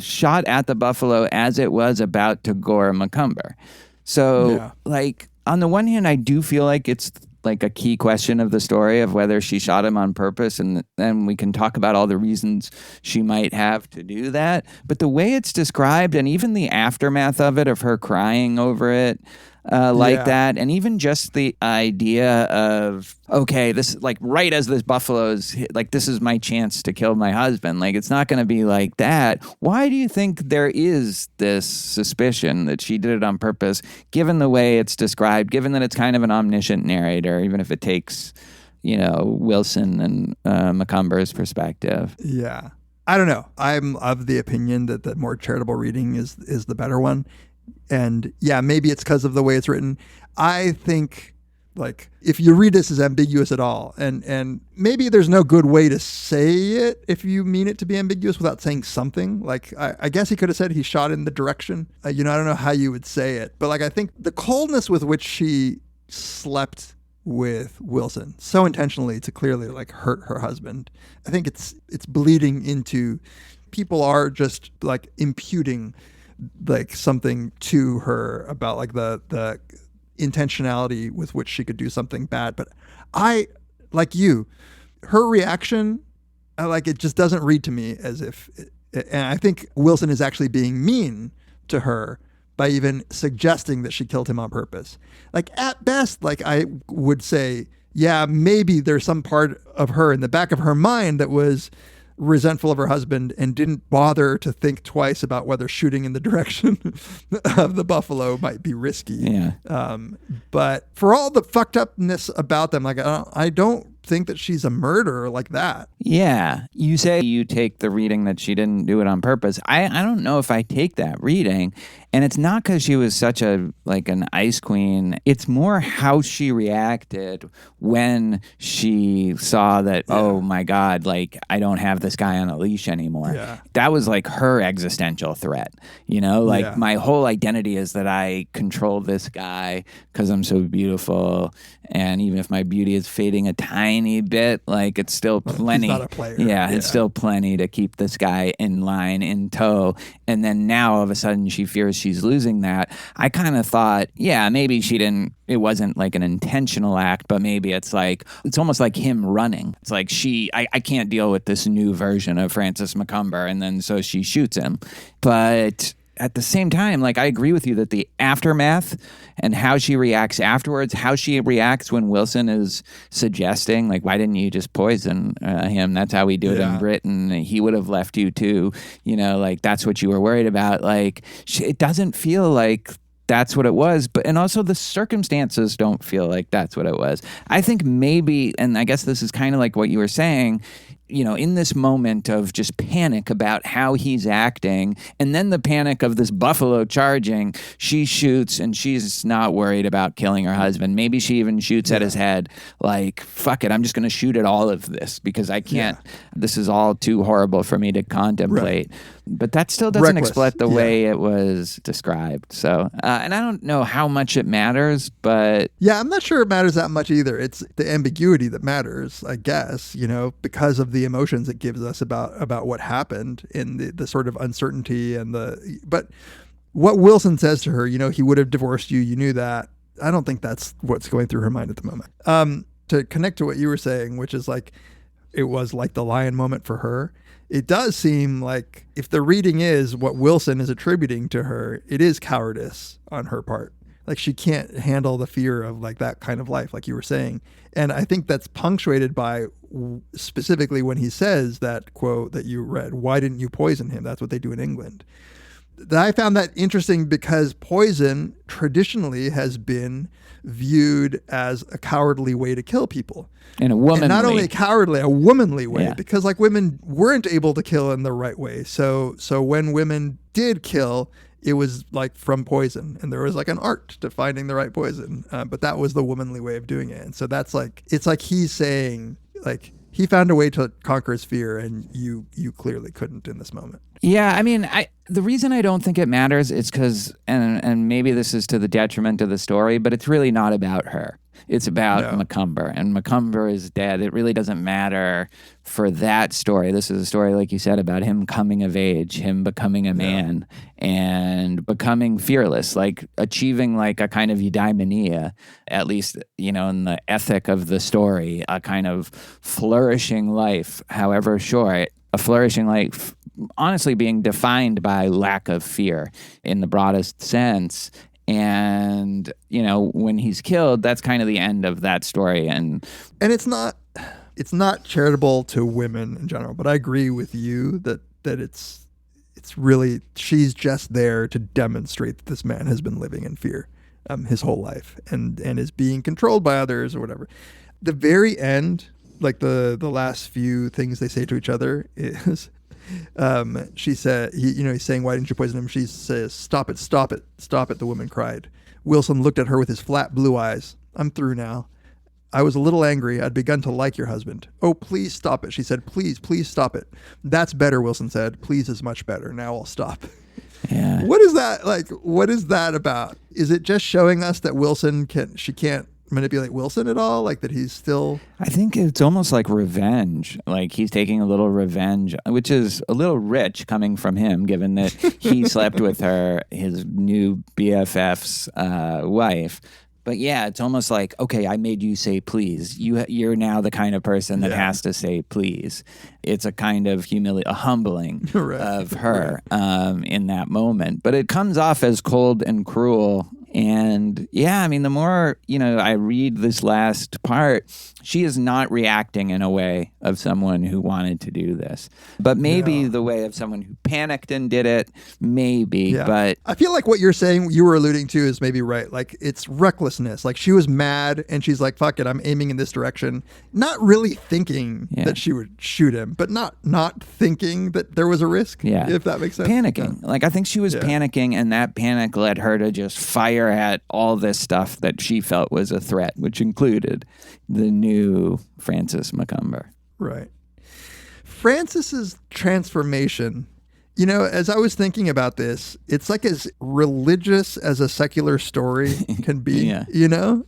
shot at the buffalo as it was about to gore Macomber. So, like, on the one hand, I do feel like it's like a key question of the story of whether she shot him on purpose, and then we can talk about all the reasons she might have to do that. But the way it's described, and even the aftermath of it, of her crying over it, that, and even just the idea of, okay, this is like right as this buffalo's hit, like this is my chance to kill my husband. Like it's not going to be like that. Why do you think there is this suspicion that she did it on purpose, given the way it's described, given that it's kind of an omniscient narrator, even if it takes, Wilson and Macomber's perspective? Yeah. I don't know. I'm of the opinion that the more charitable reading is the better one. And yeah, maybe it's because of the way it's written. I think, like, if you read this as ambiguous at all, and maybe there's no good way to say it if you mean it to be ambiguous without saying something. Like, I guess he could have said he shot in the direction. I don't know how you would say it. But, like, I think the coldness with which she slept with Wilson so intentionally to clearly, like, hurt her husband, I think it's bleeding into people are just, like, imputing, like, something to her about, like, the intentionality with which she could do something bad. But I, like you, her reaction, like, it just doesn't read to me as if, and I think Wilson is actually being mean to her by even suggesting that she killed him on purpose. Like, at best, like, I would say, yeah, maybe there's some part of her in the back of her mind that was resentful of her husband and didn't bother to think twice about whether shooting in the direction of the buffalo might be risky. Yeah. But for all the fucked upness about them, like, I don't think that she's a murderer like that. Yeah. You say you take the reading that she didn't do it on purpose. I don't know if I take that reading. And it's not because she was such an ice queen. It's more how she reacted when she saw that, oh my God, like, I don't have this guy on a leash anymore. Yeah. That was like her existential threat. My whole identity is that I control this guy because I'm so beautiful. And even if my beauty is fading a tiny bit, like, it's still plenty. He's not a player. Yeah, it's still plenty to keep this guy in line, in tow. And then now all of a sudden she fears she's losing that. I kind of thought, yeah, maybe it wasn't like an intentional act, but maybe it's almost like him running. It's like I can't deal with this new version of Francis Macomber. And then so she shoots him. But at the same time, like, I agree with you that the aftermath and how she reacts afterwards, how she reacts when Wilson is suggesting, like, why didn't you just poison him? That's how we do it in Britain. He would have left you too. Like, that's what you were worried about. Like, it doesn't feel like that's what it was. And also the circumstances don't feel like that's what it was. I think maybe, and I guess this is kind of like what you were saying, in this moment of just panic about how he's acting, and then the panic of this buffalo charging, she shoots and she's not worried about killing her husband. Maybe she even shoots at his head, like, fuck it, I'm just going to shoot at all of this because I can't, this is all too horrible for me to contemplate. Right. But that still doesn't explain the way it was described. So, and I don't know how much it matters, but... Yeah, I'm not sure it matters that much either. It's the ambiguity that matters, I guess, because of the emotions it gives us about what happened in the sort of uncertainty but what Wilson says to her, he would have divorced you, you knew that. I don't think that's what's going through her mind at the moment. To connect to what you were saying, which is like, it was like the lion moment for her. It does seem like if the reading is what Wilson is attributing to her, it is cowardice on her part. Like, she can't handle the fear of, like, that kind of life, like you were saying. And I think that's punctuated by specifically when he says that quote that you read, why didn't you poison him? That's what they do in England. I found that interesting because poison traditionally has been viewed as a cowardly way to kill people. In a womanly. And not only a womanly way, because, like, women weren't able to kill in the right way. So when women did kill, it was like from poison, and there was like an art to finding the right poison. But that was the womanly way of doing it. And so that's like, it's like he's saying, like, he found a way to conquer his fear, and you clearly couldn't in this moment. Yeah, I mean, the reason I don't think it matters is because, and maybe this is to the detriment of the story, but it's really not about her. It's about Macomber, and Macomber is dead. It really doesn't matter for that story. This is a story, like you said, about him coming of age, him becoming a man, and becoming fearless, like achieving like a kind of eudaimonia, at least, in the ethic of the story, a kind of flourishing life, however short, a flourishing life, honestly being defined by lack of fear in the broadest sense. And, when he's killed, that's kind of the end of that story. And it's not charitable to women in general, but I agree with you that it's really, she's just there to demonstrate that this man has been living in fear his whole life and is being controlled by others or whatever. The very end, like the last few things they say to each other is, She said, he's saying, why didn't you poison him? She says, stop it, stop it, stop it, the woman cried. Wilson looked at her with his flat blue eyes. I'm through now. I was a little angry. I'd begun to like your husband. Oh, please stop it. She said, please, please stop it. That's better, Wilson said. Please is much better. Now I'll stop. Yeah. What is that like? What is that about? Is it just showing us that she can't manipulate Wilson at all? Like that he's still... I think it's almost like revenge. Like he's taking a little revenge, which is a little rich coming from him, given that he slept with his new BFF's wife. But yeah, it's almost like, okay, I made you say please. You're now the kind of person that has to say please. It's a kind of a humbling of her in that moment. But it comes off as cold and cruel. And yeah, I mean, the more, I read this last part, she is not reacting in a way of someone who wanted to do this. But maybe the way of someone who panicked and did it, maybe. Yeah. But I feel like what you're saying, you were alluding to is maybe right. Like it's recklessness. Like she was mad and she's like, fuck it, I'm aiming in this direction. Not really thinking that she would shoot him, but not thinking that there was a risk, if that makes sense. Panicking. Yeah. Like I think she was panicking, and that panic led her to just fire at all this stuff that she felt was a threat, which included the new Francis Macomber. Right. Francis's transformation, as I was thinking about this, it's like as religious as a secular story can be.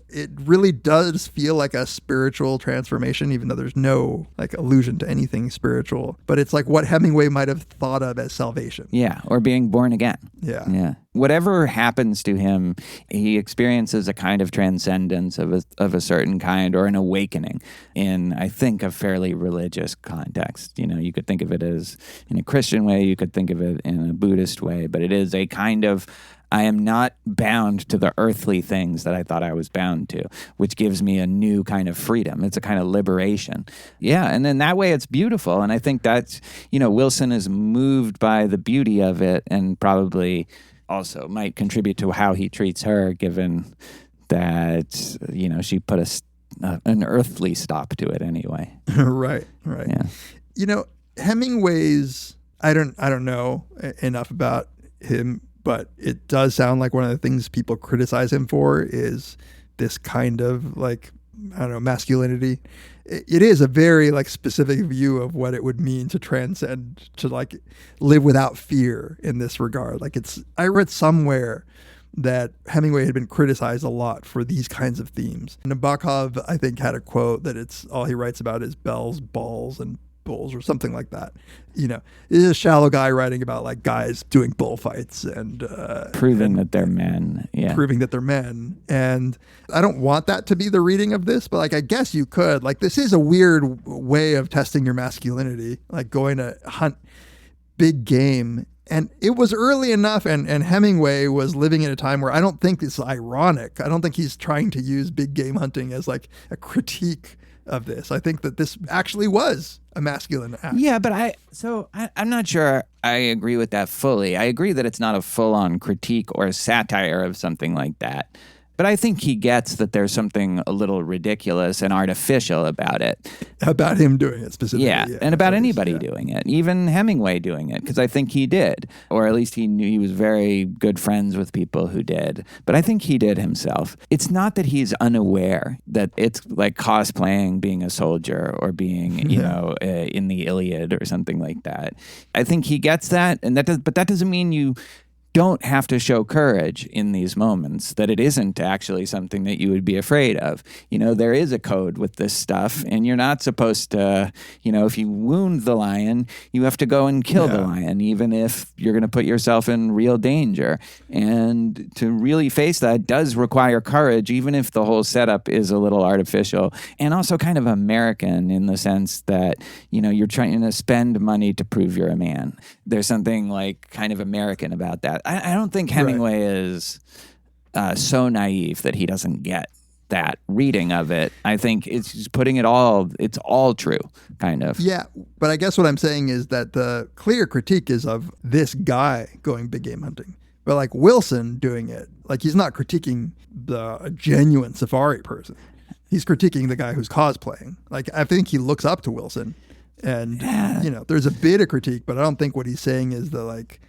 It really does feel like a spiritual transformation, even though there's no like allusion to anything spiritual. But it's like what Hemingway might have thought of as salvation. Yeah, or being born again. Yeah. Whatever happens to him, he experiences a kind of transcendence of a certain kind, or an awakening in, I think, a fairly religious context. You could think of it as in a Christian way, you could think of it in a Buddhist way, but it is a kind of, I am not bound to the earthly things that I thought I was bound to, which gives me a new kind of freedom. It's a kind of liberation. Yeah, and then that way it's beautiful. And I think that's, Wilson is moved by the beauty of it, and probably also might contribute to how he treats her, given that, she put an earthly stop to it anyway. Right. Yeah. Hemingway's, I don't know enough about him, but it does sound like one of the things people criticize him for is this kind of like, masculinity. It is a very like specific view of what it would mean to transcend, to like live without fear in this regard. Like I read somewhere that Hemingway had been criticized a lot for these kinds of themes. Nabokov, I think, had a quote that it's all he writes about is bells, balls, and bulls, or something like that. This is a shallow guy writing about like guys doing bullfights and proving that they're men. Yeah, proving that they're men. And I don't want that to be the reading of this, but like I guess you could. Like this is a weird way of testing your masculinity, like going to hunt big game. And it was early enough, and Hemingway was living in a time where I don't think it's ironic. I don't think he's trying to use big game hunting as like a critique of this. I think that this actually was a masculine act. Yeah, but I'm not sure I agree with that fully. I agree that it's not a full-on critique or satire of something like that. But I think he gets that there's something a little ridiculous and artificial about it. About him doing it specifically. Yeah, and about anybody doing it, even Hemingway doing it, because I think he did. Or at least he knew he was very good friends with people who did. But I think he did himself. It's not that he's unaware that it's like cosplaying being a soldier or being, in the Iliad or something like that. I think he gets that, but that doesn't mean you don't have to show courage in these moments, that it isn't actually something that you would be afraid of. There is a code with this stuff, and you're not supposed to, if you wound the lion, you have to go and kill the lion, even if you're going to put yourself in real danger. And to really face that does require courage, even if the whole setup is a little artificial, and also kind of American in the sense that, you're trying to spend money to prove you're a man. There's something like kind of American about that. I don't think Hemingway is so naive that he doesn't get that reading of it. I think it's just putting it's all true, kind of. Yeah, but I guess what I'm saying is that the clear critique is of this guy going big game hunting. But like Wilson doing it, like he's not critiquing the genuine safari person. He's critiquing the guy who's cosplaying. Like I think he looks up to Wilson And, there's a bit of critique, but I don't think what he's saying is that, like,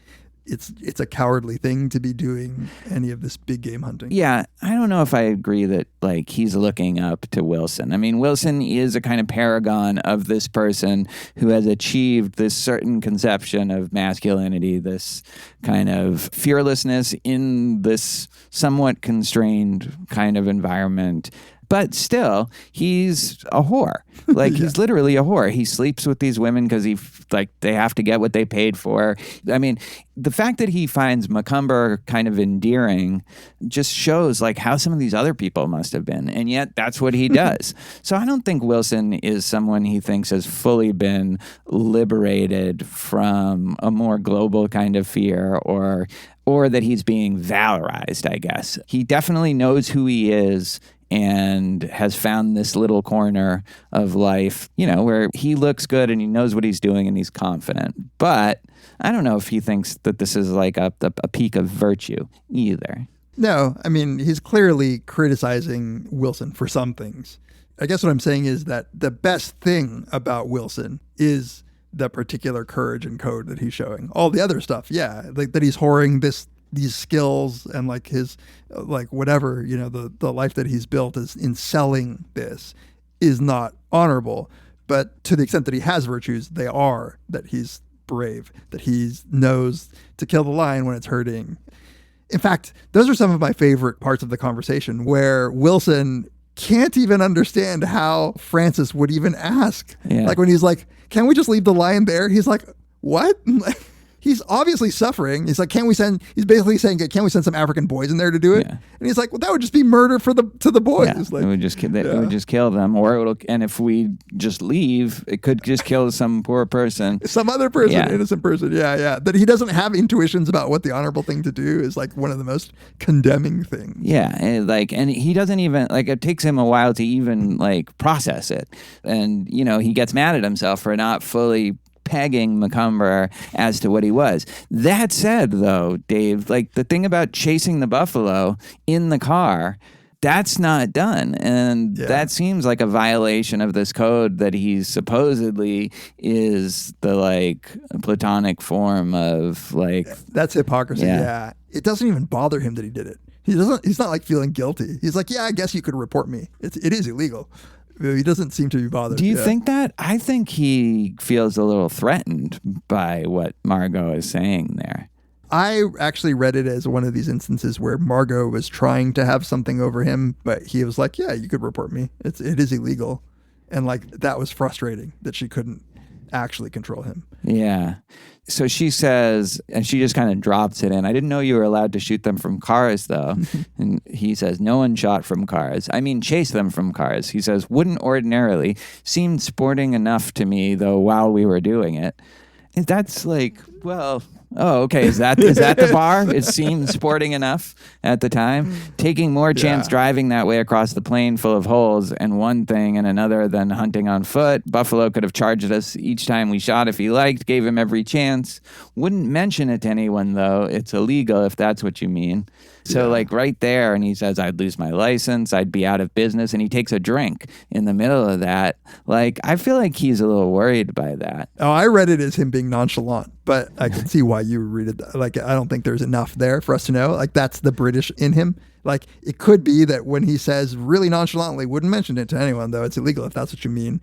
it's a cowardly thing to be doing any of this big game hunting. Yeah, I don't know if I agree that, like, he's looking up to Wilson. I mean, Wilson is a kind of paragon of this person who has achieved this certain conception of masculinity, this kind of fearlessness in this somewhat constrained kind of environment. But still, he's a whore. Like, he's literally a whore. He sleeps with these women because they have to get what they paid for. I mean, the fact that he finds Macomber kind of endearing just shows, like, how some of these other people must have been. And yet, that's what he does. So I don't think Wilson is someone he thinks has fully been liberated from a more global kind of fear or that he's being valorized, I guess. He definitely knows who he is and has found this little corner of life, where he looks good and he knows what he's doing and he's confident. But I don't know if he thinks that this is like a peak of virtue either. No, I mean, he's clearly criticizing Wilson for some things. I guess what I'm saying is that the best thing about Wilson is the particular courage and code that he's showing. All the other stuff, like that he's whoring these skills and like his whatever, the life that he's built is in selling this is not honorable. But to the extent that he has virtues, they are that he's brave, that he knows to kill the lion when it's hurting. In fact, those are some of my favorite parts of the conversation where Wilson can't even understand how Francis would even ask. Yeah. Like when he's like, can we just leave the lion there? He's like, what? He's obviously suffering. He's like, he's basically saying, can we send some African boys in there to do it? Yeah. And he's like, well, that would just be murder to the boys. Yeah, like, it would just kill them. And if we just leave, it could just kill some poor person. Some other person, innocent person. Yeah. That he doesn't have intuitions about what the honorable thing to do is like one of the most condemning things. Yeah. And he doesn't even, it takes him a while to even process it. And, he gets mad at himself for not fully pegging Macomber as to what he was. That said, though, Dave, the thing about chasing the buffalo in the car, that's not done. And that seems like a violation of this code that he supposedly is the platonic form of That's hypocrisy. Yeah. It doesn't even bother him that he did it. He's not feeling guilty. He's like, I guess you could report me. It is illegal. He doesn't seem to be bothered. Do you think that? I think he feels a little threatened by what Margot is saying there. I actually read it as one of these instances where Margot was trying to have something over him, but he was like, yeah, you could report me. It is illegal. And that was frustrating that she couldn't actually control him. Yeah. So she says, and she just kind of drops it in, I didn't know you were allowed to shoot them from cars, though. And he says, no one shot from cars. I mean, chase them from cars. He says, wouldn't ordinarily. Seemed sporting enough to me, though, while we were doing it. And that's oh, okay. Is that the bar? It seemed sporting enough at the time. Taking more chance driving that way across the plain full of holes and one thing and another than hunting on foot. Buffalo could have charged us each time we shot if he liked, gave him every chance. Wouldn't mention it to anyone, though. It's illegal if that's what you mean. So right there, and he says, I'd lose my license, I'd be out of business, and he takes a drink in the middle of that. I feel like he's a little worried by that. Oh, I read it as him being nonchalant, but I can see why you read it. I don't think there's enough there for us to know. That's the British in him. It could be that when he says really nonchalantly, wouldn't mention it to anyone, though it's illegal if that's what you mean.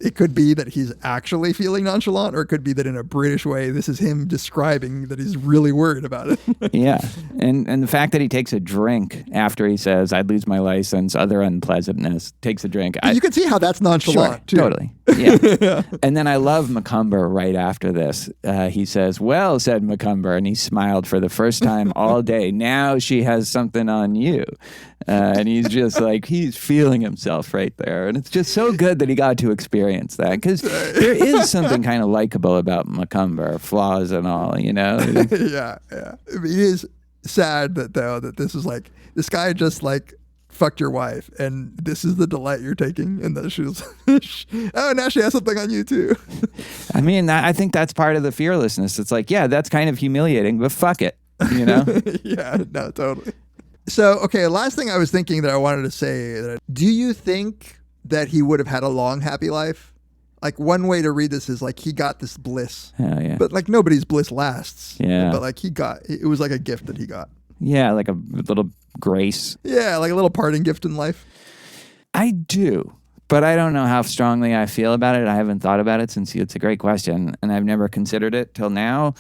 It could be that he's actually feeling nonchalant, or it could be that in a British way, this is him describing that he's really worried about it. Yeah. And the fact that he takes a drink after he says, I'd lose my license, other unpleasantness, takes a drink. You can see how that's nonchalant, too. Totally. Yeah. And then I love Macomber right after this. He says, well, said Macomber, and he smiled for the first time all day. Now she has something on you. And he's just he's feeling himself right there. And it's just so good that he got to experience that, because there is something kind of likable about Macomber, flaws and all, Yeah. It is sad that this is this guy just fucked your wife, and this is the delight you're taking in those shoes. Oh, now she has something on you too. I mean, I think that's part of the fearlessness. It's that's kind of humiliating, but fuck it, Yeah, no, totally. So, okay, last thing I was thinking that I wanted to say, do you think that he would have had a long, happy life? Like one way to read this is like he got this bliss. Yeah. But like nobody's bliss lasts. Yeah. But like it was like a gift that he got. Yeah, like a little grace. Yeah, like a little parting gift in life. I do, but I don't know how strongly I feel about it. I haven't thought about it since it's a great question, and I've never considered it till now.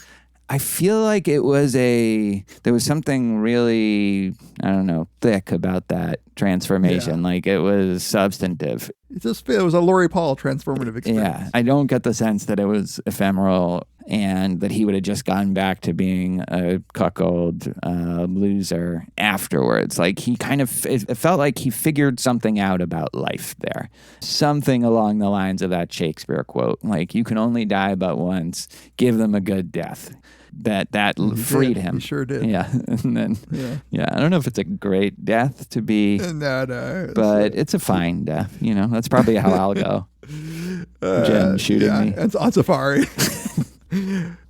I feel like there was something really, I don't know, thick about that transformation. Yeah. Like it was substantive. It was a Lori Paul transformative experience. Yeah, I don't get the sense that it was ephemeral and that he would have just gone back to being a cuckold loser afterwards. Like he it felt like he figured something out about life there. Something along the lines of that Shakespeare quote, like you can only die but once, give them a good death. That freed him. He sure did. Yeah. And then, I don't know if it's a great death to be, no. But it's a fine death. That's probably how I'll go. Jen shooting me. It's on safari.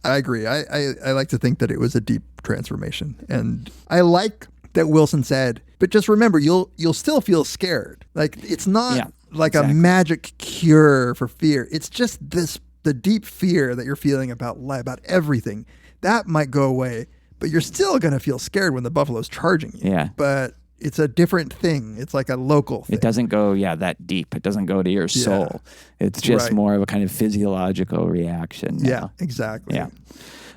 I agree. I like to think that it was a deep transformation. And I like that Wilson said, but just remember, you'll still feel scared. Like it's not a magic cure for fear. It's just the deep fear that you're feeling about life, about everything. That might go away, but you're still going to feel scared when the buffalo's charging you. Yeah. But it's a different thing. It's like a local thing. It doesn't go, that deep. It doesn't go to your soul. It's just more of a kind of physiological reaction now. Yeah, exactly. Yeah.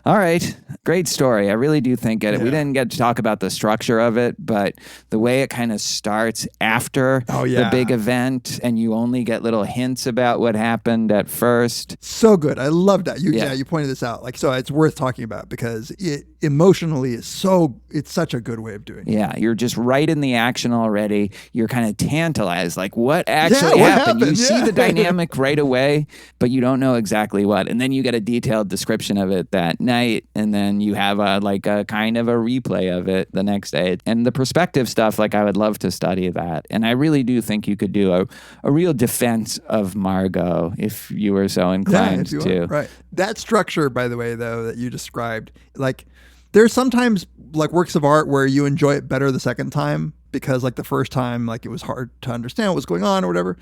All right. Great story. I really do think it. We didn't get to talk about the structure of it, but the way it kind of starts after the big event and you only get little hints about what happened at first. So good. I love that. You pointed this out. Like, so it's worth talking about because it emotionally is it's such a good way of doing it. Yeah. You're just right in the action already. You're kind of tantalized. Like what actually happened? You see the dynamic right away, but you don't know exactly what. And then you get a detailed description of it that night, and then you have a kind of a replay of it the next day. And the perspective stuff, like I would love to study that. And I really do think you could do a real defense of Margot if you were so inclined to. Right. That structure, by the way, though, that you described, like there's sometimes like works of art where you enjoy it better the second time because like the first time, like it was hard to understand what was going on or whatever.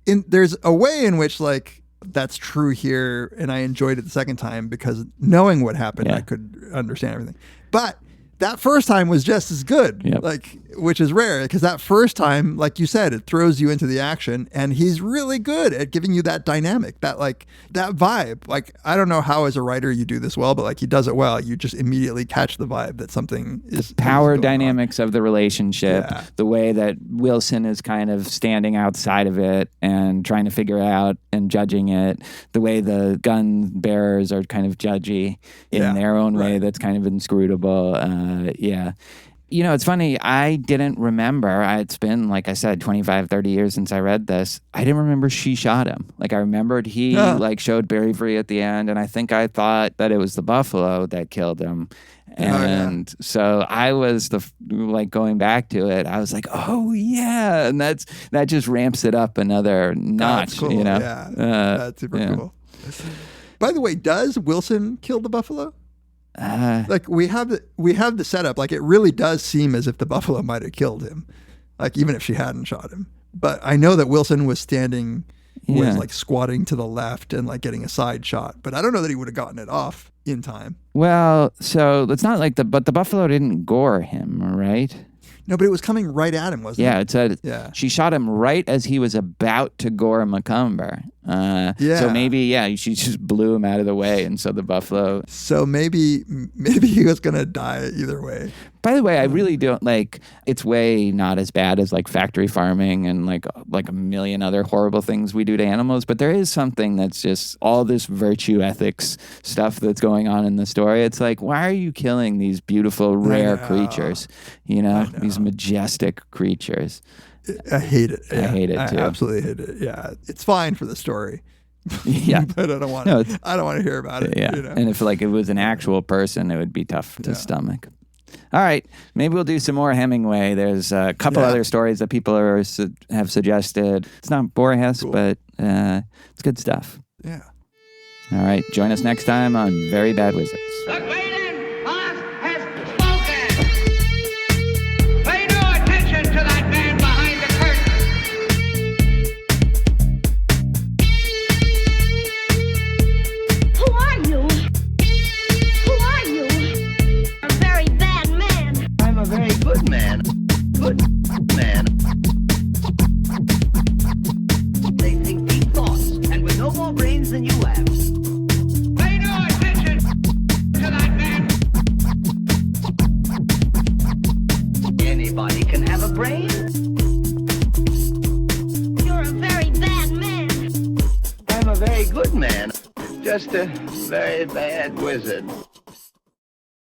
There's a way in which like that's true here, and I enjoyed it the second time because knowing what happened, I could understand everything. But that first time was just as good, which is rare because that first time, like you said, it throws you into the action, and he's really good at giving you that dynamic, that vibe. Like I don't know how as a writer you do this well, but like he does it well. You just immediately catch the vibe that something is the power dynamics of the relationship, the way that Wilson is kind of standing outside of it and trying to figure it out and judging it, the way the gun bearers are kind of judgy in their own way that's kind of inscrutable. It's funny. I didn't remember. It's been, like I said, 25, 30 years since I read this. I didn't remember she shot him. Like I remembered he showed bravery at the end. And I think I thought that it was the buffalo that killed him. And so I was going back to it. I was like, oh yeah. And that just ramps it up another notch, that's cool. Yeah. That's super cool. By the way, does Wilson kill the buffalo? Like we have the setup. Like it really does seem as if the buffalo might have killed him, like even if she hadn't shot him. But I know that Wilson was like squatting to the left and like getting a side shot. But I don't know that he would have gotten it off in time. Well, so it's not like but the buffalo didn't gore him, right? No, but it was coming right at him, wasn't it? Yeah, it said she shot him right as he was about to gore Macomber. So maybe, she just blew him out of the way, and so the buffalo... So maybe he was going to die either way. By the way, I really don't it's way not as bad as like factory farming and like a million other horrible things we do to animals, but there is something that's just all this virtue ethics stuff that's going on in the story. It's like, why are you killing these beautiful, rare creatures? These majestic creatures. I hate it. I hate it too. I absolutely hate it. Yeah, it's fine for the story. Yeah, but I don't want to hear about it. Yeah, and if it was an actual person, it would be tough to stomach. All right, maybe we'll do some more Hemingway. There's a couple other stories that people have suggested. It's not Borges, but it's good stuff. Yeah. All right, join us next time on Very Bad Wizards. The Great Oz has spoken. Pay no attention to that man behind the curtain. have a brain? You're a very bad man. I'm a very good man. Just a very bad wizard.